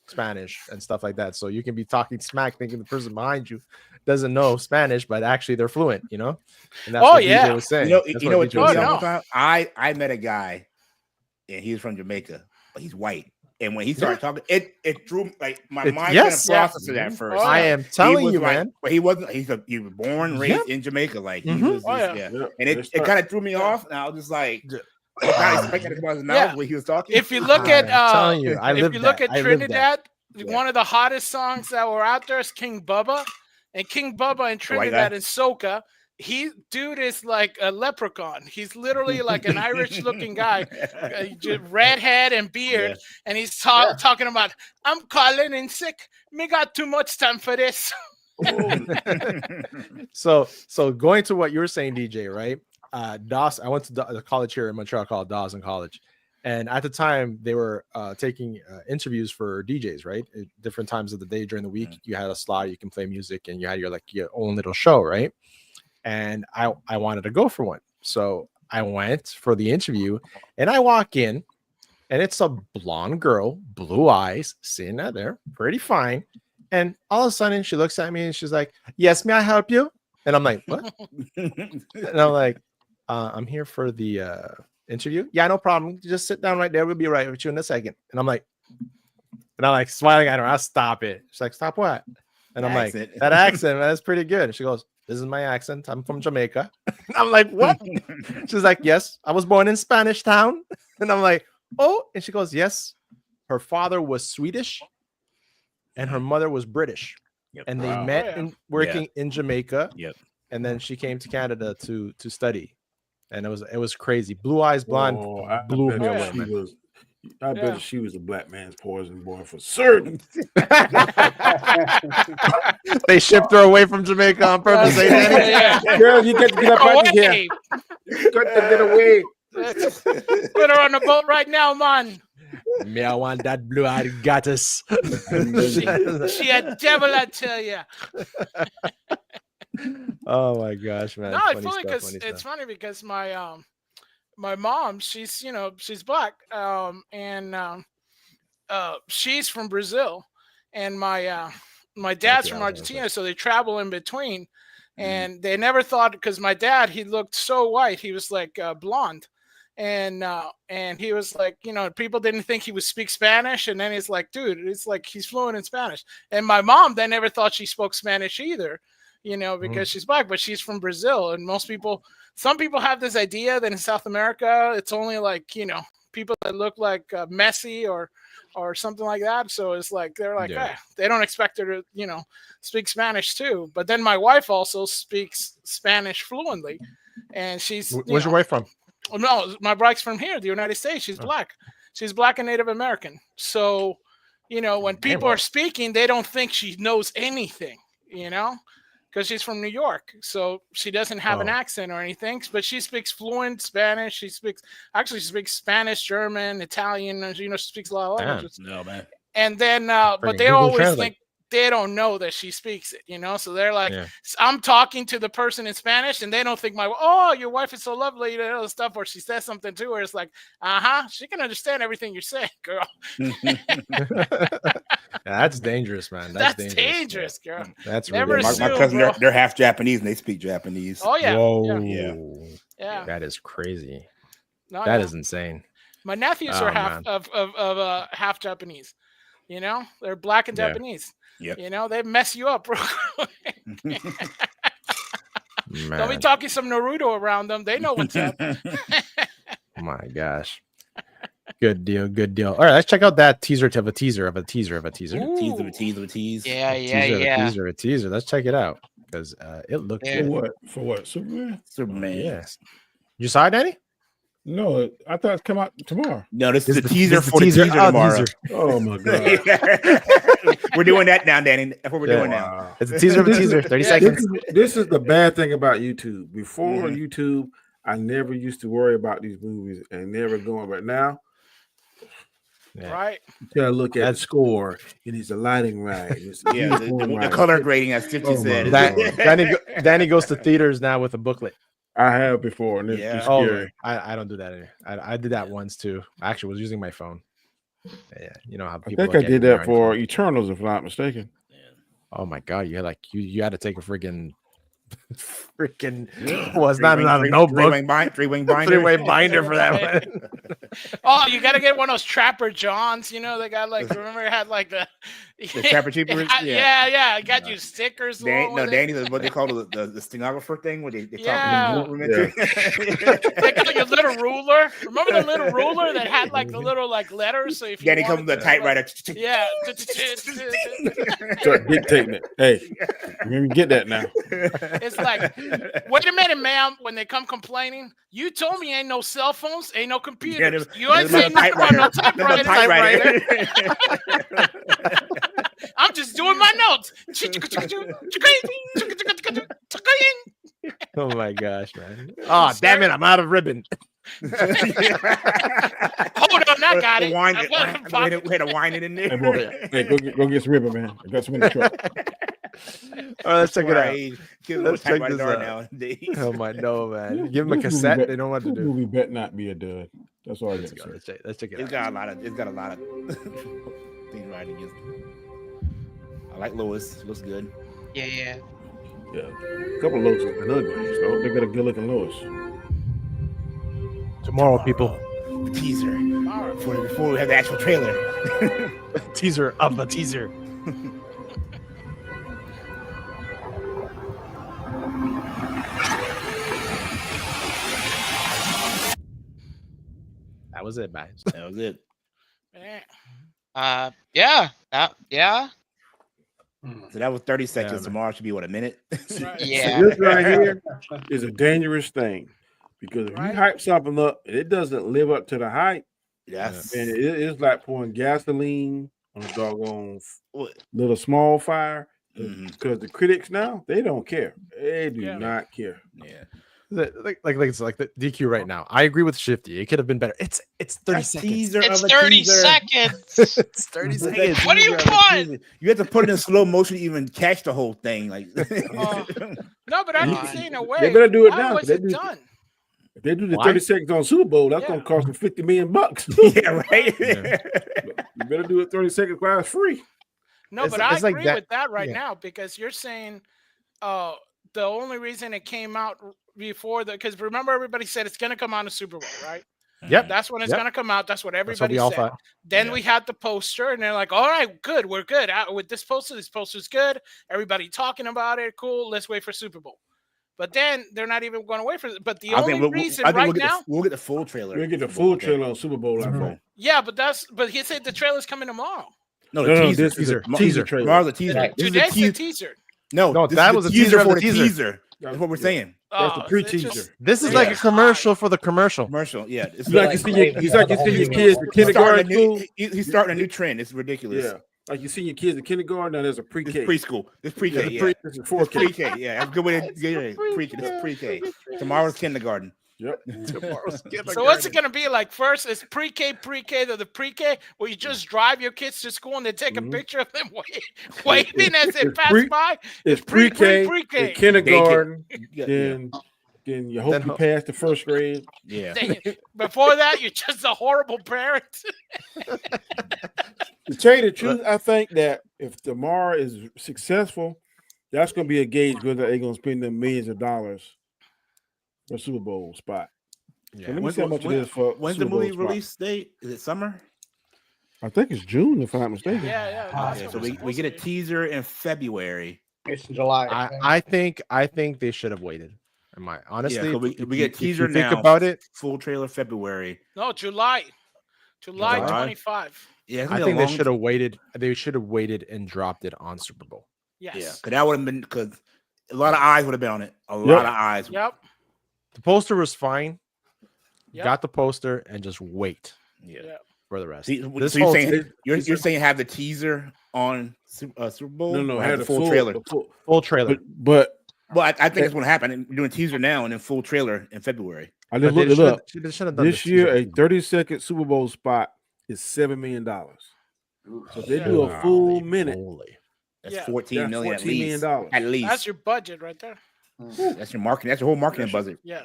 Speaker 2: Spanish and stuff like that. So you can be talking smack thinking the person behind you doesn't know Spanish, but actually they're fluent, And that's what DJ was saying.
Speaker 3: You know what you're talking about? I met a guy and he was from Jamaica, but he's white. And when he started talking, it drew like my mind kind of processed it at first.
Speaker 2: I am telling you, man.
Speaker 3: But he wasn't. He was born and raised in Jamaica. Like he was, and it kind of threw me off. And I was just like, not expecting to come out of his mouth when he was talking.
Speaker 10: If you look at,
Speaker 2: if
Speaker 10: you look at Trinidad, one of the hottest songs that were out there is King Bubba, and King Bubba in Trinidad and Soca. Dude is like a leprechaun. He's literally like an Irish-looking guy, red head and beard, and he's talking about, I'm calling in sick. Me got too much time for this.
Speaker 2: So going to what you were saying, DJ, right? Dawson. I went to the college here in Montreal called Dawson College, and at the time they were taking interviews for DJs, right? At different times of the day during the week, you had a slot, you can play music, and you had your own little show, right? And I wanted to go for one. So I went for the interview and I walk in and it's a blonde girl, blue eyes, sitting out there, pretty fine. And all of a sudden she looks at me and she's like, yes, may I help you? And I'm like, what? And I'm like, I'm here for the interview. Yeah, no problem. Just sit down right there. We'll be right with you in a second. And I'm like smiling at her. I'll stop it. She's like, stop what? And I'm like, that accent, man, that's pretty good. And she goes, this is my accent. I'm from Jamaica. I'm like, what? She's like, yes, I was born in Spanish Town. And I'm like, oh. And she goes, yes. Her father was Swedish and her mother was British. And they met working in Jamaica. And then she came to Canada to study. And it was crazy. Blue eyes, blonde, blew me away.
Speaker 7: I bet she was a black man's poison, boy, for certain.
Speaker 2: They shipped her away from Jamaica on purpose.
Speaker 7: Girl, you got to get up out of here. You got to get away.
Speaker 10: Put her on the boat right now, man.
Speaker 2: Me, I want that blue-eyed goddess.
Speaker 10: She a devil, I tell you.
Speaker 2: Oh my gosh, man!
Speaker 10: No, it's funny because my mom, she's black, and she's from Brazil, and my dad's from Argentina, so they travel in between, and they never thought, because my dad, he looked so white, he was like blonde, and he was like, people didn't think he would speak Spanish, and then he's like, dude, it's like he's fluent in Spanish, and my mom, they never thought she spoke Spanish either, because she's black, but she's from Brazil, and some people have this idea that in South America, it's only like, people that look like Messi or something like that. So it's like, they're like, they don't expect her to, speak Spanish too. But then my wife also speaks Spanish fluently. And she's...
Speaker 2: Where's your wife from?
Speaker 10: No, my wife's from here, the United States. She's black. She's black and Native American. So, when people are speaking, they don't think she knows anything, because she's from New York, so she doesn't have an accent or anything, but she speaks fluent Spanish. She speaks Spanish, German, Italian. She speaks a lot of languages.
Speaker 3: No, man.
Speaker 10: And then, but they always think they don't know that she speaks it, so they're like, I'm talking to the person in Spanish, and they don't think your wife is so lovely, stuff, or she says something to her. It's like, she can understand everything you're saying, girl.
Speaker 2: That's dangerous, man.
Speaker 10: That's dangerous, girl.
Speaker 2: That's
Speaker 10: never
Speaker 2: really
Speaker 3: my cousin. They're half Japanese and they speak Japanese.
Speaker 10: Oh yeah.
Speaker 2: Whoa.
Speaker 10: Yeah.
Speaker 2: That is crazy.
Speaker 10: No,
Speaker 2: that is insane.
Speaker 10: My nephews are half Japanese. They're black and Japanese.
Speaker 3: Yep.
Speaker 10: They mess you up, bro. Don't be talking some Naruto around them. They know what's up.
Speaker 2: My gosh. Good deal. All right, let's check out that teaser of a teaser.
Speaker 3: Ooh. Teaser.
Speaker 2: Yeah. Teaser. Let's check it out because it looked good.
Speaker 7: For what? Superman?
Speaker 3: Superman.
Speaker 2: Yes. You saw it, Danny?
Speaker 7: No, I thought it's come out tomorrow.
Speaker 3: No, this is the teaser for the teaser tomorrow.
Speaker 7: Oh my god.
Speaker 3: We're doing that now, Danny. That's what we're doing now.
Speaker 2: It's a teaser of a teaser. 30 seconds.
Speaker 7: This is the bad thing about YouTube. Before YouTube, I never used to worry about these movies and never going, but now.
Speaker 2: Yeah.
Speaker 10: Right.
Speaker 7: You gotta look at the score. It is a lighting right.
Speaker 3: The color grading, as 50 said.
Speaker 2: Danny goes to theaters now with a booklet.
Speaker 7: I have before, and it's scary.
Speaker 2: I don't do that anymore. I did that once too. I actually was using my phone. Yeah, you know how
Speaker 7: I
Speaker 2: people.
Speaker 7: think I did that for Eternals, if I'm not mistaken.
Speaker 2: Oh my god, you had you had to take a freaking well, it's not a notebook.
Speaker 3: Three-wing binder
Speaker 2: for that one.
Speaker 10: Oh, you gotta get one of those Trapper Johns. You know, they got remember it had the
Speaker 3: Trapper Cheapers.
Speaker 10: Yeah. Got you stickers.
Speaker 3: Danny, what they call the stenographer thing where they talk.
Speaker 10: They got your little ruler. Remember the little ruler that had the little letters. So if
Speaker 3: Danny comes with a typewriter.
Speaker 10: Yeah.
Speaker 7: Start dictating it. Hey, you get that now.
Speaker 10: It's like, wait a minute, ma'am. When they come complaining, you told me ain't no cell phones, ain't no computers. You ain't saying nothing about no typewriter. I'm just doing my notes.
Speaker 2: Oh my gosh, man. Oh, damn it. I'm out of ribbon.
Speaker 10: Hold on, I got it.
Speaker 3: We had to wind it in there.
Speaker 7: Hey, boy, hey, go get some ribbon, man. I got some in the truck.
Speaker 2: All right, let's check it out.
Speaker 3: Let's check this out.
Speaker 2: Oh my no, man. Give them a cassette. They don't know what to do.
Speaker 7: Movie bet not be a dud. That's all I got to say.
Speaker 2: Let's check it out.
Speaker 3: It's got a lot of things right against it. I like Lois. Looks good.
Speaker 8: Yeah.
Speaker 7: Yeah. A couple of Lois have been ugly, so they got a good looking Lois.
Speaker 2: Tomorrow, people.
Speaker 3: The teaser. Before we have the actual trailer.
Speaker 2: Teaser of the teaser. That was it, guys.
Speaker 3: That was it.
Speaker 8: Yeah.
Speaker 3: So that was 30 seconds. Tomorrow should be a minute.
Speaker 8: Yeah.
Speaker 7: So this right here is a dangerous thing because if you hype something up and it doesn't live up to the hype,
Speaker 3: yes,
Speaker 7: and it's like pouring gasoline on a doggone little small fire. Because the critics now, they don't care. They do not care.
Speaker 3: Yeah.
Speaker 2: It's like the DQ right now. I agree with Shifty. It could have been better. It's 30 seconds.
Speaker 8: It's 30 seconds.
Speaker 2: It's 30 seconds.
Speaker 8: What do you want?
Speaker 3: You have to put it in slow motion to even catch the whole thing.
Speaker 10: No, but I'm saying away.
Speaker 7: They better do it now.
Speaker 10: Was it done?
Speaker 7: If they do the 30 seconds on Super Bowl, that's going to cost them $50 million.
Speaker 3: Yeah, right.
Speaker 7: You better do it 30 seconds while it's free.
Speaker 10: No, but I agree with that now because you're saying the only reason it came out before because remember everybody said it's going to come out in Super Bowl, right?
Speaker 2: Yep.
Speaker 10: That's when it's going to come out. That's what everybody
Speaker 2: all
Speaker 10: said.
Speaker 2: thought.
Speaker 10: Then we had the poster and they're like, all right, good. We're good. With this poster's good. Everybody talking about it. Cool. Let's wait for Super Bowl. But then they're not even going to wait for it. But the only reason now
Speaker 3: we'll get the full trailer.
Speaker 7: We'll get the full trailer on Super Bowl.
Speaker 10: Yeah, but he said the trailer's coming tomorrow.
Speaker 3: No,
Speaker 7: this is a teaser trailer.
Speaker 3: Tomorrow's a teaser.
Speaker 10: Right. Today's the teaser.
Speaker 3: No,
Speaker 2: that was a teaser for the teaser.
Speaker 3: That's what we're saying.
Speaker 7: That's the pre-teaser.
Speaker 2: This is like a commercial for the commercial.
Speaker 3: Yeah.
Speaker 7: It's like you see your kids in kindergarten school.
Speaker 3: He's starting a new trend. It's ridiculous.
Speaker 7: Yeah. Like you see your kids in kindergarten, now there's a pre-K.
Speaker 3: Preschool. It's pre-K.
Speaker 7: Yeah. This is 4K.
Speaker 3: Pre-K. Yeah, that's a good way to get it. Pre-K. This is pre-K. Tomorrow's kindergarten.
Speaker 7: Yep.
Speaker 10: So what's it gonna be like? First, it's pre-K to the pre-K, where you just drive your kids to school and they take a picture of them waving as they pass by.
Speaker 7: It's pre-K, kindergarten, then you hope you pass the first grade.
Speaker 3: Yeah.
Speaker 10: Before that, you're just a horrible parent.
Speaker 7: To tell you the truth, I think that if Damar is successful, that's going to be a gauge whether they're going to spend them millions of dollars for a Super Bowl spot.
Speaker 2: Yeah.
Speaker 7: So let me see how much it is for
Speaker 3: when's
Speaker 7: Super
Speaker 3: the movie
Speaker 7: Bowl
Speaker 3: release date? Is it summer?
Speaker 7: I think it's June, if I'm not mistaken.
Speaker 10: Yeah.
Speaker 3: So we get a teaser in February.
Speaker 4: It's in July.
Speaker 2: I think they should have waited. Honestly,
Speaker 3: we get teaser now.
Speaker 2: Think about it.
Speaker 3: Full trailer February.
Speaker 10: No, July 25.
Speaker 2: Yeah, I think they should have waited. They should have waited and dropped it on Super Bowl.
Speaker 10: Yes.
Speaker 3: Yeah, because that would have been a lot of eyes would have been on it. A lot of eyes.
Speaker 10: Yep.
Speaker 2: The poster was fine. got the poster, and just wait.
Speaker 3: Yeah.
Speaker 2: For the rest.
Speaker 3: So you're saying have the teaser on Super Bowl?
Speaker 7: No,
Speaker 3: have the full trailer.
Speaker 2: Full trailer.
Speaker 7: But
Speaker 3: I think that's what happened. We're doing teaser now and then full trailer in February.
Speaker 7: I just looked it up. This year, a 30-second Super Bowl spot is $7 million. So if they do a full minute,
Speaker 3: that's $14 million at least.
Speaker 7: At least
Speaker 10: that's your budget right there.
Speaker 3: That's your marketing. That's your whole marketing budget.
Speaker 10: Yeah.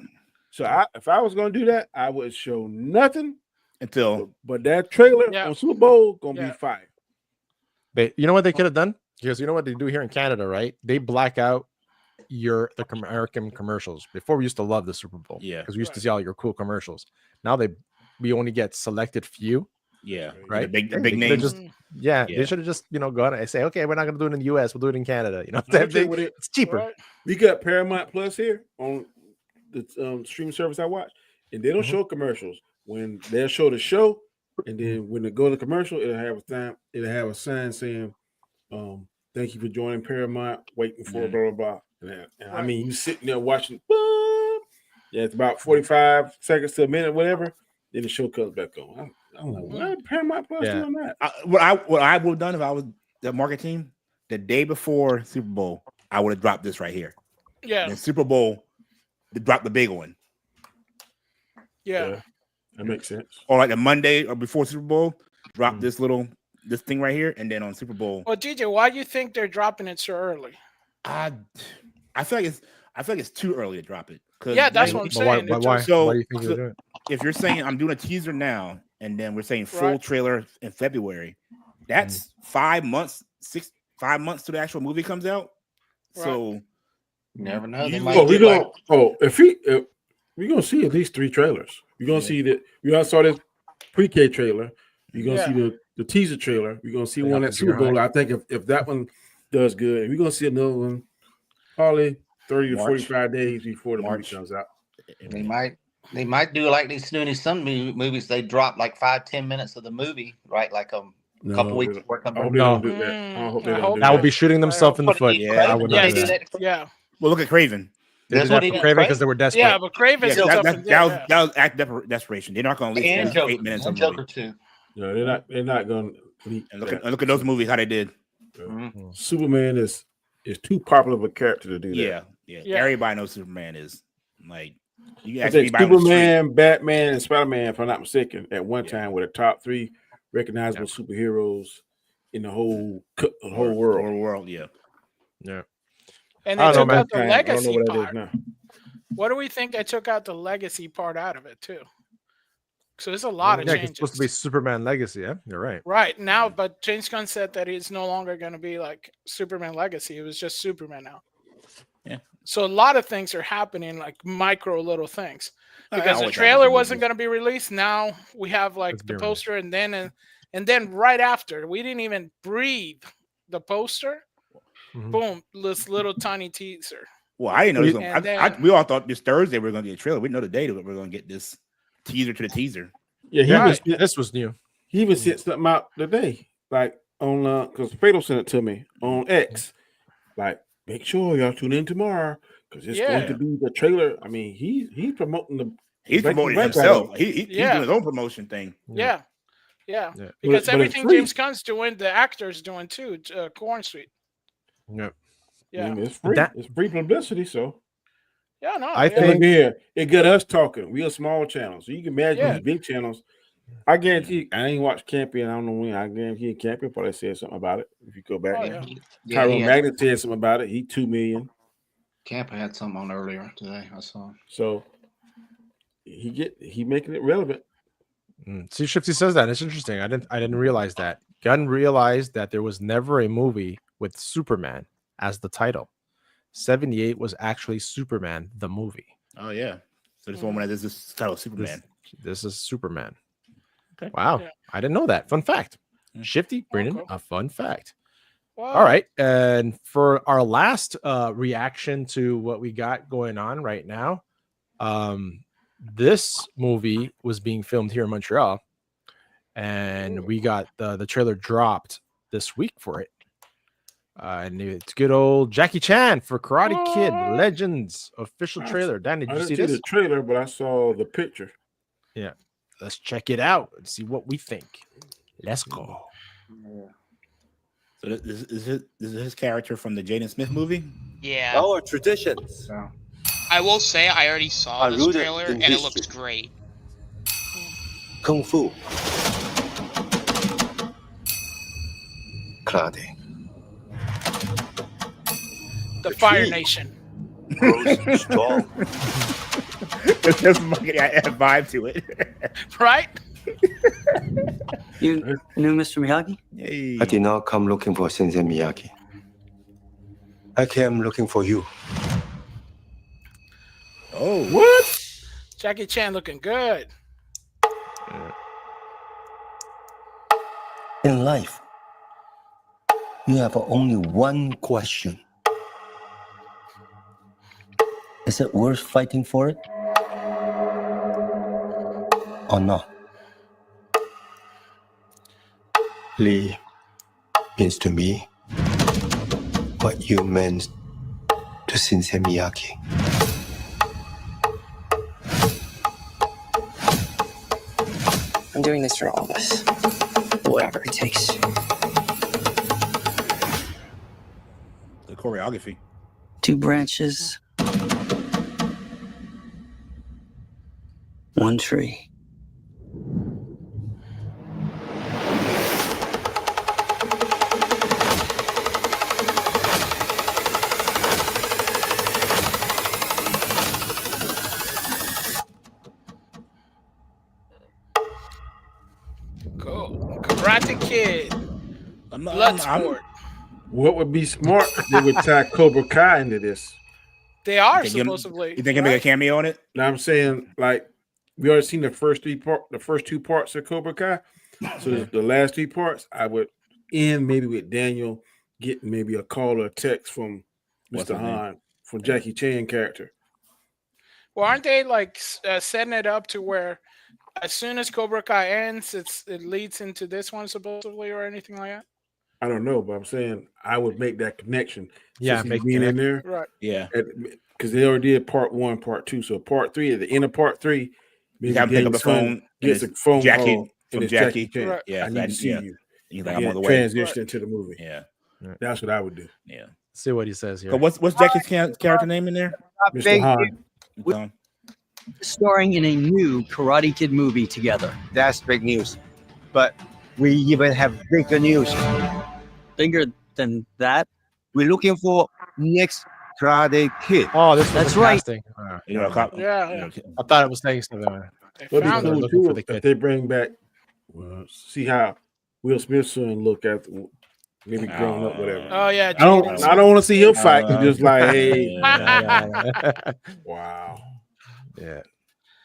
Speaker 7: So if I was going to do that, I would show nothing
Speaker 3: until.
Speaker 7: But that trailer on Super Bowl gonna be fire.
Speaker 2: You know what they could have done? Because you know what they do here in Canada, right? They black out the American commercials. Before we used to love the Super Bowl, because we used to see all your cool commercials. Now we only get selected few.
Speaker 3: Yeah,
Speaker 2: right.
Speaker 3: The big names.
Speaker 2: They should have just gone and say, okay, we're not gonna do it in the US, we'll do it in Canada. You know, it's cheaper.
Speaker 10: Right.
Speaker 7: We got Paramount Plus here on the streaming service I watch, and they don't show commercials. When they'll show the show, and then when they go to commercial, it'll have a sign saying, "Thank you for joining Paramount. Waiting for blah blah blah." And I mean, you sitting there watching. It's about 45 seconds to a minute, whatever. Then the show comes back on. I'm like, why Paramount Plus doing that?
Speaker 3: What I would have done if I was the market team, the day before Super Bowl, I would have dropped this right here.
Speaker 10: Yeah.
Speaker 3: The Super Bowl, to drop the big one.
Speaker 10: Yeah.
Speaker 7: That makes sense.
Speaker 3: Or like the Monday or before Super Bowl, drop this thing right here, and then on Super Bowl.
Speaker 10: Well, DJ, why do you think they're dropping it so early?
Speaker 3: I feel like it's too early to drop it.
Speaker 10: Yeah, that's what I'm saying.
Speaker 2: Why do you think you're doing it?
Speaker 3: If you're saying I'm doing a teaser now, and then we're saying full trailer in February, that's 5 months, 5 months till the actual movie comes out. Right. So
Speaker 4: you never know.
Speaker 7: We're gonna see at least 3 trailers. You're gonna see that. We all saw this pre-K trailer. You're gonna see the teaser trailer. We're gonna see one at Super Bowl. I think if that one does good, we're gonna see another one probably 30 to 45 days before the movie comes out.
Speaker 4: They might do like these some movies. They drop like 5-10 minutes of the movie, right? Like a couple weeks before it comes out.
Speaker 2: That would be shooting themselves in the foot.
Speaker 10: Yeah.
Speaker 3: Well, look at Craven.
Speaker 2: They did that for Craven because they were desperate.
Speaker 10: Yeah, but Craven
Speaker 3: that was act desperation. They're not going to leave 8 minutes of
Speaker 4: Joker too.
Speaker 7: No, they're not going to.
Speaker 3: Look at those movies how they did.
Speaker 7: Superman is too popular of a character to do that.
Speaker 3: Yeah. Everybody knows Superman is like. You
Speaker 7: I think Superman, Batman, and Spider-Man, if I'm not mistaken, at one time were the top 3 recognizable superheroes in the whole world.
Speaker 3: Yeah.
Speaker 10: And they took out the legacy part. What do we think they took out the legacy part out of it too? So there's a lot of changes.
Speaker 2: It's supposed to be Superman Legacy. Yeah, you're right.
Speaker 10: Right now, but James Gunn said that it's no longer going to be like Superman Legacy. It was just Superman now.
Speaker 3: Yeah.
Speaker 10: So a lot of things are happening, like micro little things. Because the trailer wasn't going to be released. Now we have like the poster, and then right after, we didn't even breathe the poster. Boom, this little tiny teaser.
Speaker 3: Well, I didn't know. We all thought this Thursday we were going to get a trailer. We didn't know the day that we were going to get this teaser to the teaser.
Speaker 7: Yeah,
Speaker 2: this was new.
Speaker 7: He even sent something out today, like on because Fredo sent it to me on X. Like, make sure y'all tune in tomorrow because it's going to be the trailer. I mean, he's promoting
Speaker 3: he's promoting himself. He's doing his own promotion thing.
Speaker 10: Yeah. Because everything James Gunn's doing, the actor's doing too. Corn Street.
Speaker 2: Yeah.
Speaker 7: I mean, it's free. It's free publicity, so.
Speaker 10: Yeah, no.
Speaker 7: I think it got us talking. We a small channel, so you can imagine these big channels. I guarantee. I ain't watched Campion. I don't know when. I guarantee Campion probably said something about it. If you go back, Tyrone Magnet said something about it. He 2 million.
Speaker 4: Campion had something on earlier today. I saw him.
Speaker 7: So he making it relevant.
Speaker 2: See, Shifty says that. It's interesting. I didn't realize that. Gunn realized that there was never a movie with Superman as the title. 78 was actually Superman the movie.
Speaker 3: Oh yeah. So this one that is this title Superman.
Speaker 2: This is Superman.
Speaker 3: Okay.
Speaker 2: Wow. I didn't know that. Fun fact. Shifty bringing a fun fact.
Speaker 10: Wow.
Speaker 2: All right. And for our last reaction to what we got going on right now, this movie was being filmed here in Montreal, and we got the trailer dropped this week for it. And it's good old Jackie Chan for Karate Kid Legends official trailer. Dan, did you see this?
Speaker 7: The trailer, but I saw the picture.
Speaker 2: Yeah. Let's check it out and see what we think. Let's go.
Speaker 3: So is his character from the Jaden Smith movie?
Speaker 8: Yeah.
Speaker 5: Our traditions
Speaker 8: I will say I already saw
Speaker 5: are
Speaker 8: this
Speaker 5: rooted
Speaker 8: trailer
Speaker 5: in
Speaker 8: and it looks
Speaker 5: history.
Speaker 8: great.
Speaker 5: Kung Fu, karate,
Speaker 10: The Fire
Speaker 5: tree.
Speaker 10: Nation.
Speaker 5: grows strong.
Speaker 3: There's a vibe to it.
Speaker 10: Right?
Speaker 11: You knew Mr. Miyagi?
Speaker 3: Hey.
Speaker 12: I did not come looking for Sensei Miyagi. I came looking for you.
Speaker 3: Oh,
Speaker 2: what?
Speaker 10: Jackie Chan looking good.
Speaker 12: In life, you have only one question. Is it worth fighting for it? Or not? Lee means to me what you meant to Sensei Miyagi.
Speaker 11: I'm doing this for all of us. Whatever it takes.
Speaker 3: the choreography.
Speaker 11: 2 branches. 1 tree.
Speaker 10: Cool. Karate Kid.
Speaker 3: I'm
Speaker 10: Bloodsport.
Speaker 7: What would be smart? They would tie Cobra Kai into this.
Speaker 10: They are
Speaker 3: You think
Speaker 10: supposedly.
Speaker 3: You think he'll make a cameo on it?
Speaker 7: Now I'm saying, like, we already seen the first 2 parts of Cobra Kai. So the last 3 parts, I would end maybe with Daniel getting maybe a call or a text from
Speaker 3: What's
Speaker 7: Mr.
Speaker 3: his name?
Speaker 7: Han, from Jackie Chan character.
Speaker 10: Well, aren't they like setting it up to where as soon as Cobra Kai ends, it leads into this one supposedly or anything like that?
Speaker 7: I don't know, but I'm saying I would make that connection.
Speaker 2: Yeah,
Speaker 7: since he's
Speaker 2: make
Speaker 7: being in
Speaker 2: connection.
Speaker 7: there.
Speaker 10: Right.
Speaker 3: Yeah.
Speaker 7: Because they already did part 1, part 2. So part 3, at the end of part 3, maybe
Speaker 3: have him pick up
Speaker 7: Daniel's
Speaker 3: the phone
Speaker 7: son
Speaker 3: and
Speaker 7: gets a
Speaker 3: it's
Speaker 7: phone
Speaker 3: Jackie
Speaker 7: call
Speaker 3: from
Speaker 7: and it's
Speaker 3: Jackie.
Speaker 7: Chan.
Speaker 10: Right.
Speaker 3: Yeah,
Speaker 7: I need to see
Speaker 3: yeah.
Speaker 7: you.
Speaker 3: He's like, I'm on the way.
Speaker 7: Transition into the movie.
Speaker 3: Yeah.
Speaker 7: That's what I would do.
Speaker 3: Yeah.
Speaker 2: See what he says here.
Speaker 3: So what's Jackie's character name in there?
Speaker 7: Mr. Han.
Speaker 11: Starring in a new Karate Kid movie together.
Speaker 12: That's big news. But we even have bigger news.
Speaker 11: Bigger than that?
Speaker 12: We're looking for next Karate Kid.
Speaker 2: Oh, this was
Speaker 11: That's
Speaker 2: the
Speaker 11: right.
Speaker 2: casting.
Speaker 3: You know,
Speaker 10: Yeah.
Speaker 2: I thought it was saying something.
Speaker 7: It'd be
Speaker 10: found
Speaker 7: cool
Speaker 2: looking
Speaker 7: too
Speaker 2: for the
Speaker 7: if
Speaker 2: kid.
Speaker 7: they bring back, see how Will Smith's son look after maybe grown up, whatever.
Speaker 10: Oh yeah.
Speaker 7: I don't want to see him fight. Just like, hey, wow.
Speaker 2: Yeah.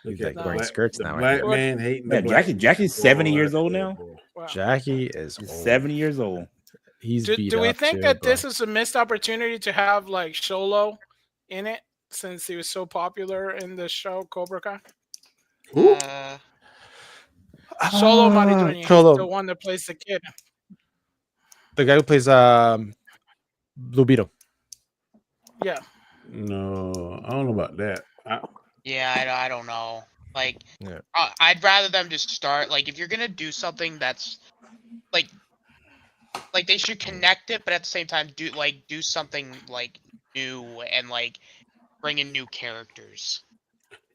Speaker 7: Look
Speaker 2: He's
Speaker 7: at
Speaker 2: like wearing
Speaker 7: black-
Speaker 2: skirts
Speaker 7: the
Speaker 2: now.
Speaker 7: black man hating the
Speaker 3: Yeah,
Speaker 7: black.
Speaker 3: Jackie's 70
Speaker 7: Boy,
Speaker 3: years old
Speaker 7: yeah,
Speaker 3: now.
Speaker 7: boy.
Speaker 10: Wow.
Speaker 2: Jackie is
Speaker 3: He's
Speaker 2: old.
Speaker 3: 70 years old.
Speaker 2: He's beat
Speaker 10: Do we
Speaker 2: up
Speaker 10: think
Speaker 2: too,
Speaker 10: that
Speaker 2: bro.
Speaker 10: this is a missed opportunity to have like Solo in it since he was so popular in the show Cobra Kai? Solo Maridueña, he's
Speaker 2: Solo.
Speaker 10: the one that plays the kid.
Speaker 2: The guy who plays Blue Beetle.
Speaker 10: Yeah.
Speaker 7: No, I don't know about that.
Speaker 8: Yeah, I don't know. Like,
Speaker 2: Yeah.
Speaker 8: I'd rather them just start. Like, if you're gonna do something that's like they should connect it, but at the same time do something like new and like bring in new characters.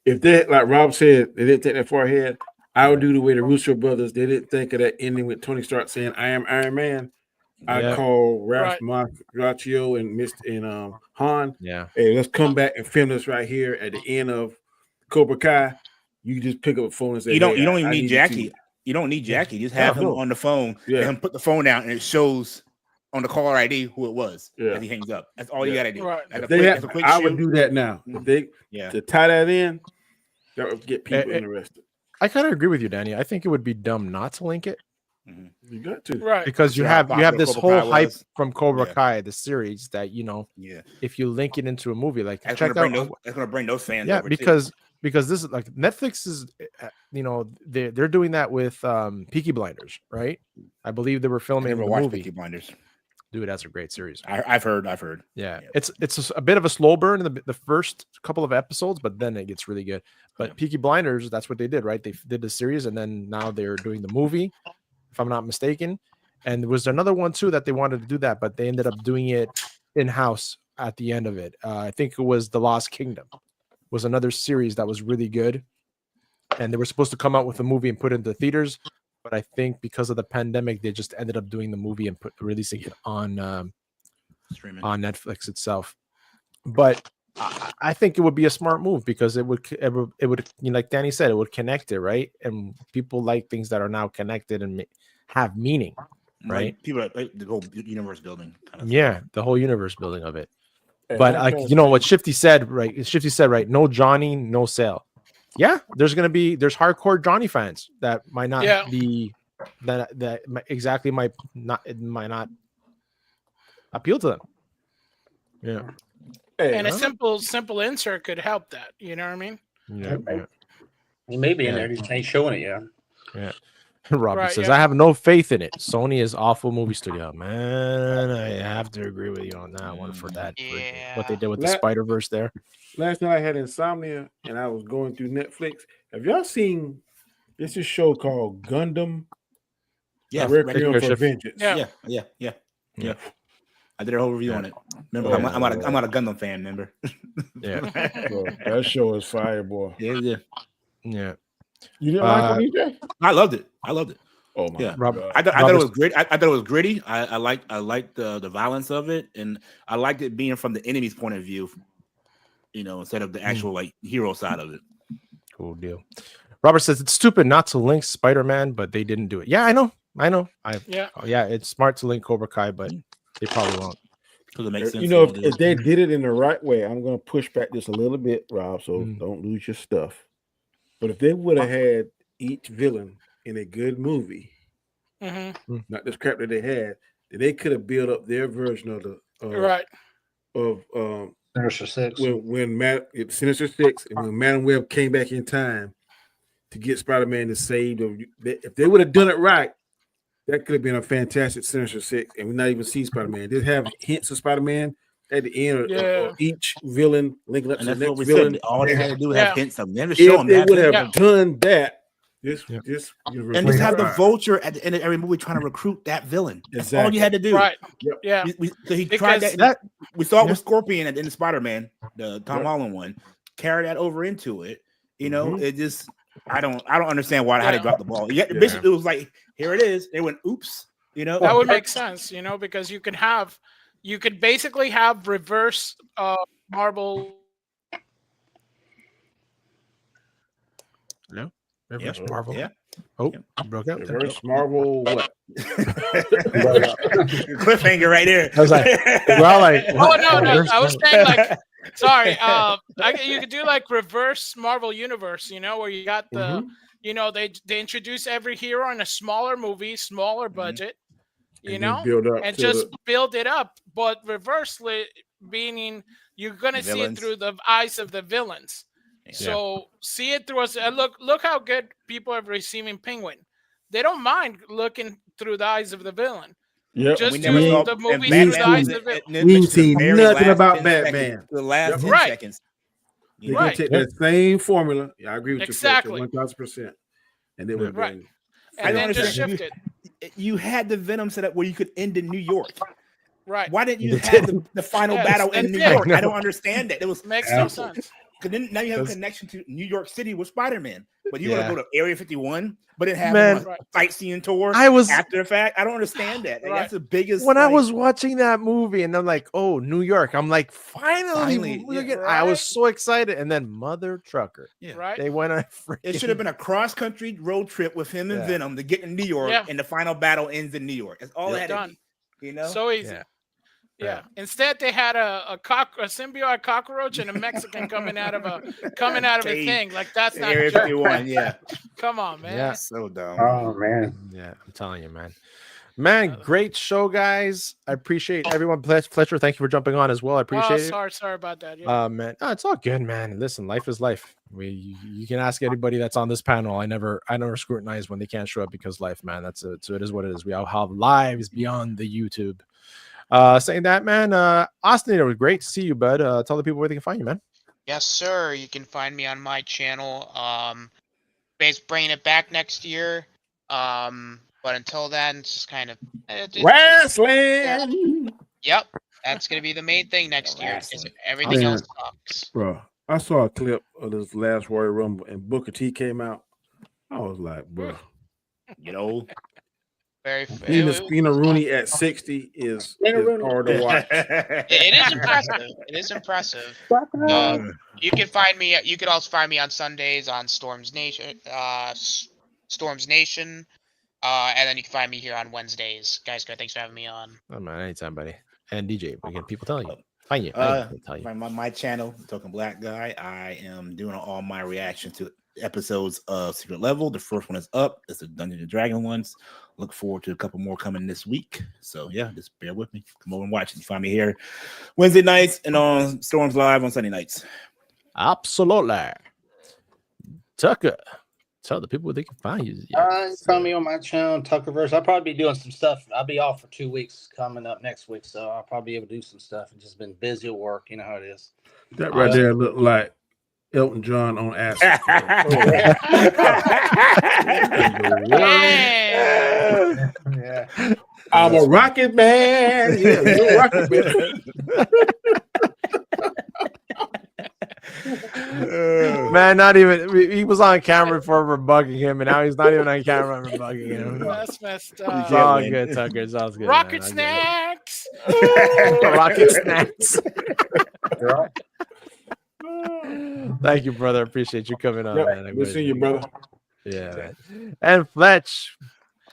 Speaker 7: If they, like Rob said, they didn't take that far ahead, I would do the way the Russo brothers. They didn't think of that ending with Tony Stark saying, "I am Iron Man." I
Speaker 2: Yeah.
Speaker 7: call Ralph
Speaker 10: Right.
Speaker 7: Macchio and Han.
Speaker 2: Yeah.
Speaker 7: Hey, let's come back and film this right here at the end of Cobra Kai. You just pick up a phone and say,
Speaker 3: You don't
Speaker 7: "Hey,
Speaker 3: even
Speaker 7: I
Speaker 3: need
Speaker 7: to
Speaker 3: Jackie.
Speaker 7: see you."
Speaker 3: You don't need Jackie. Just have him
Speaker 7: no.
Speaker 3: on the phone.
Speaker 7: Yeah.
Speaker 3: And him put the phone down and it shows on the caller ID who it was
Speaker 7: Yeah.
Speaker 3: as he hangs up. That's all you
Speaker 7: Yeah.
Speaker 3: gotta do.
Speaker 10: Right.
Speaker 3: That's
Speaker 7: If
Speaker 3: a
Speaker 7: they
Speaker 3: quick,
Speaker 7: had-
Speaker 3: that's a quick
Speaker 7: I
Speaker 3: shoot.
Speaker 7: would do that now. If they
Speaker 3: Yeah.
Speaker 7: to tie that in, that would get people interested.
Speaker 2: I kind of agree with you, Danny. I think it would be dumb not to link it
Speaker 7: You got to.
Speaker 10: Right.
Speaker 2: because you
Speaker 3: Sure, how
Speaker 2: have
Speaker 3: popular
Speaker 2: this
Speaker 3: Cobra
Speaker 2: whole
Speaker 3: Kai
Speaker 2: hype
Speaker 3: was.
Speaker 2: from Cobra
Speaker 3: Yeah.
Speaker 2: Kai, the series that
Speaker 3: Yeah.
Speaker 2: if you link it into a movie, like
Speaker 3: That's
Speaker 2: check
Speaker 3: gonna
Speaker 2: out.
Speaker 3: bring those. That's gonna bring those fans.
Speaker 2: Yeah,
Speaker 3: over
Speaker 2: because this is like Netflix is, they're doing that with Peaky Blinders, right? I believe they were
Speaker 3: too. I
Speaker 2: filming
Speaker 3: never
Speaker 2: the
Speaker 3: watched
Speaker 2: movie.
Speaker 3: Peaky Blinders.
Speaker 2: Dude, that's a great series.
Speaker 3: I've heard.
Speaker 2: Yeah, it's a bit of a slow burn in the first couple of episodes, but then it gets really good. But Peaky Blinders, that's what they did, right? They did the series, and then now they're doing the movie, if I'm not mistaken. And there was another one too that they wanted to do that, but they ended up doing it in house at the end of it. I think it was The Lost Kingdom. Was another series that was really good, and they were supposed to come out with a movie and put it into theaters. But I think because of the pandemic, they just ended up doing the movie and releasing it on
Speaker 3: streaming
Speaker 2: on Netflix itself. But I think it would be a smart move because it would like Danny said, it would connect it, right? And people like things that are now connected and have meaning, right?
Speaker 3: Like people like the whole universe building.
Speaker 2: Yeah, the whole universe building of it. But like you know what Shifty said, right? Shifty said, right? No Johnny, no sale. Yeah, there's hardcore Johnny fans that might not be that exactly might not appeal to them. Yeah.
Speaker 10: And a simple insert could help that. You know what I mean?
Speaker 2: Yeah.
Speaker 4: He may be in there. He ain't showing it yet.
Speaker 2: Yeah. Robert says, I have no faith in it. Sony is awful movie studio. Man, I have to agree with you on that one for that. For what they did with the Spider-Verse there.
Speaker 7: Last night I had insomnia and I was going through Netflix. Have y'all seen this show called Gundam?
Speaker 3: Yeah,
Speaker 7: Requiem for Vengeance.
Speaker 3: Yeah. I did a whole review on it. Remember, I'm not a Gundam fan. Remember?
Speaker 2: Yeah,
Speaker 7: bro, that show is fire, boy.
Speaker 3: Yeah.
Speaker 7: You didn't like it, DJ?
Speaker 3: I loved it.
Speaker 7: Oh my
Speaker 3: God. I thought it was great. I thought it was gritty. I liked the violence of it, and I liked it being from the enemy's point of view. You know, instead of the actual like hero side of it.
Speaker 2: Cool deal. Robert says it's stupid not to link Spider-Man, but they didn't do it. Yeah, I know. It's smart to link Cobra Kai, but they probably won't.
Speaker 3: Because it makes sense.
Speaker 7: You know, if they did it in the right way, I'm going to push back just a little bit, Rob, so don't lose your stuff. But if they would have had each villain in a good movie, not this crap that they had, then they could have built up their version of the
Speaker 4: Sinister Six.
Speaker 7: When Sinister Six and when Madam Web came back in time to get Spider-Man to save, if they would have done it right, that could have been a fantastic Sinister Six, and we not even see Spider-Man. They have hints of Spider-Man at the end of each villain linking up to the next villain.
Speaker 3: All they had to do was have hints of them. Never
Speaker 7: If
Speaker 3: show them
Speaker 7: they
Speaker 3: that.
Speaker 7: would have done that, this universe
Speaker 3: and just have the Vulture at the end of every movie trying to recruit that villain. That's all you had to do.
Speaker 10: Right.
Speaker 7: Yep.
Speaker 10: Yeah.
Speaker 3: So he tried that. We saw it with Scorpion in the Spider-Man, the Tom Holland one. Carry that over into it. You know, it just I don't understand how they dropped the ball. Basically, it was like, here it is. They went, oops. You know,
Speaker 10: that would make sense. You know, because you could basically have reverse Marvel.
Speaker 2: No. Reverse Marvel.
Speaker 3: Yeah.
Speaker 2: Oh, broke up.
Speaker 7: Reverse Marvel. What?
Speaker 3: Cliffhanger right there.
Speaker 2: I was like,
Speaker 10: no. I was saying like, sorry. You could do like reverse Marvel universe. You know, where you got the, you know, they introduce every hero in a smaller movie, smaller budget. You know, and just build it up, but reversely, meaning you're gonna see it through the eyes of the villains. So see it through us. Look how good people are receiving Penguin. They don't mind looking through the eyes of the villain.
Speaker 7: Yeah,
Speaker 10: just do the movie through the eyes of the villain.
Speaker 7: We ain't seen nothing about Batman.
Speaker 3: The last 10 seconds.
Speaker 7: They're gonna take that same formula. Yeah, I agree with
Speaker 10: exactly.
Speaker 7: you 1,000%. And they would
Speaker 10: and then just shift it.
Speaker 3: You had the Venom set up where you could end in New York.
Speaker 10: Right.
Speaker 3: Why didn't you have the final battle in New York? I don't understand that. It was
Speaker 10: makes no sense.
Speaker 3: Because then now you have a connection to New York City with Spider-Man. But you want to go to Area 51, but it have a sightseeing tour after the fact. I don't understand that. Like, that's the biggest.
Speaker 2: When I was watching that movie and I'm like, oh, New York. I'm like, finally. I was so excited. And then Mother Trucker.
Speaker 3: Yeah.
Speaker 10: Right.
Speaker 2: They went on.
Speaker 3: It should have been a cross-country road trip with him and Venom to get in New York, and the final battle ends in New York. That's all it had to be. You know?
Speaker 10: So easy. Yeah. Instead, they had a symbiote cockroach and a Mexican coming out of a thing. Like that's not
Speaker 3: Area 51. Yeah.
Speaker 10: Come on, man.
Speaker 2: Yeah.
Speaker 3: So dumb.
Speaker 4: Oh man.
Speaker 2: Yeah, I'm telling you, man. Man, great show, guys. I appreciate everyone. Fletcher, thank you for jumping on as well. I appreciate it.
Speaker 10: Sorry about that. Yeah.
Speaker 2: Man, it's all good, man. Listen, life is life. You can ask anybody that's on this panel. I never scrutinize when they can't show up because life, man. So it is what it is. We all have lives beyond the YouTube. Saying that, man, Austin, it was great to see you, bud. Tell the people where they can find you, man.
Speaker 8: Yes, sir. You can find me on my channel. Bringing it back next year. But until then, it's just kind of
Speaker 7: Wrestling.
Speaker 8: Yep, that's gonna be the main thing next year. Everything else sucks.
Speaker 7: Bro, I saw a clip of this last Royal Rumble and Booker T came out. I was like, bro,
Speaker 8: Very
Speaker 7: Spina Rooney at 60 is hard to watch.
Speaker 8: It is impressive. It is impressive. You can find me. You can also find me on Sundays on Storms Nation. And then you can find me here on Wednesdays. Guys, thanks for having me on.
Speaker 2: Oh man, anytime, buddy. And DJ, we can people tell you. Find you. Tell you.
Speaker 3: Find my channel, Token Black Guy. I am doing all my reactions to episodes of Secret Level. The first one is up. It's the Dungeons and Dragon ones. Look forward to a couple more coming this week. So yeah, just bear with me. Come over and watch it. You find me here Wednesday nights and on Storms Live on Sunday nights.
Speaker 2: Absolutely. Tucker, tell the people where they can find you.
Speaker 4: Find me on my channel, Tuckerverse. I'll probably be doing some stuff. I'll be off for 2 weeks coming up next week, so I'll probably be able to do some stuff. I've just been busy at work. You know how it is.
Speaker 7: That right there looked like Elton John on acid.
Speaker 4: Yeah.
Speaker 7: I'm a rocket man. Yeah, you're a rocket man.
Speaker 2: Man, not even he was on camera for we're bugging him, and now he's not even on camera. We're bugging him.
Speaker 10: That's messed up.
Speaker 2: It's all good, Tucker. It's all good.
Speaker 10: Rocket snacks.
Speaker 2: Rocket snacks. Thank you, brother. Appreciate you coming on, man.
Speaker 7: Good seeing you, brother.
Speaker 2: Yeah, man. And Fletch,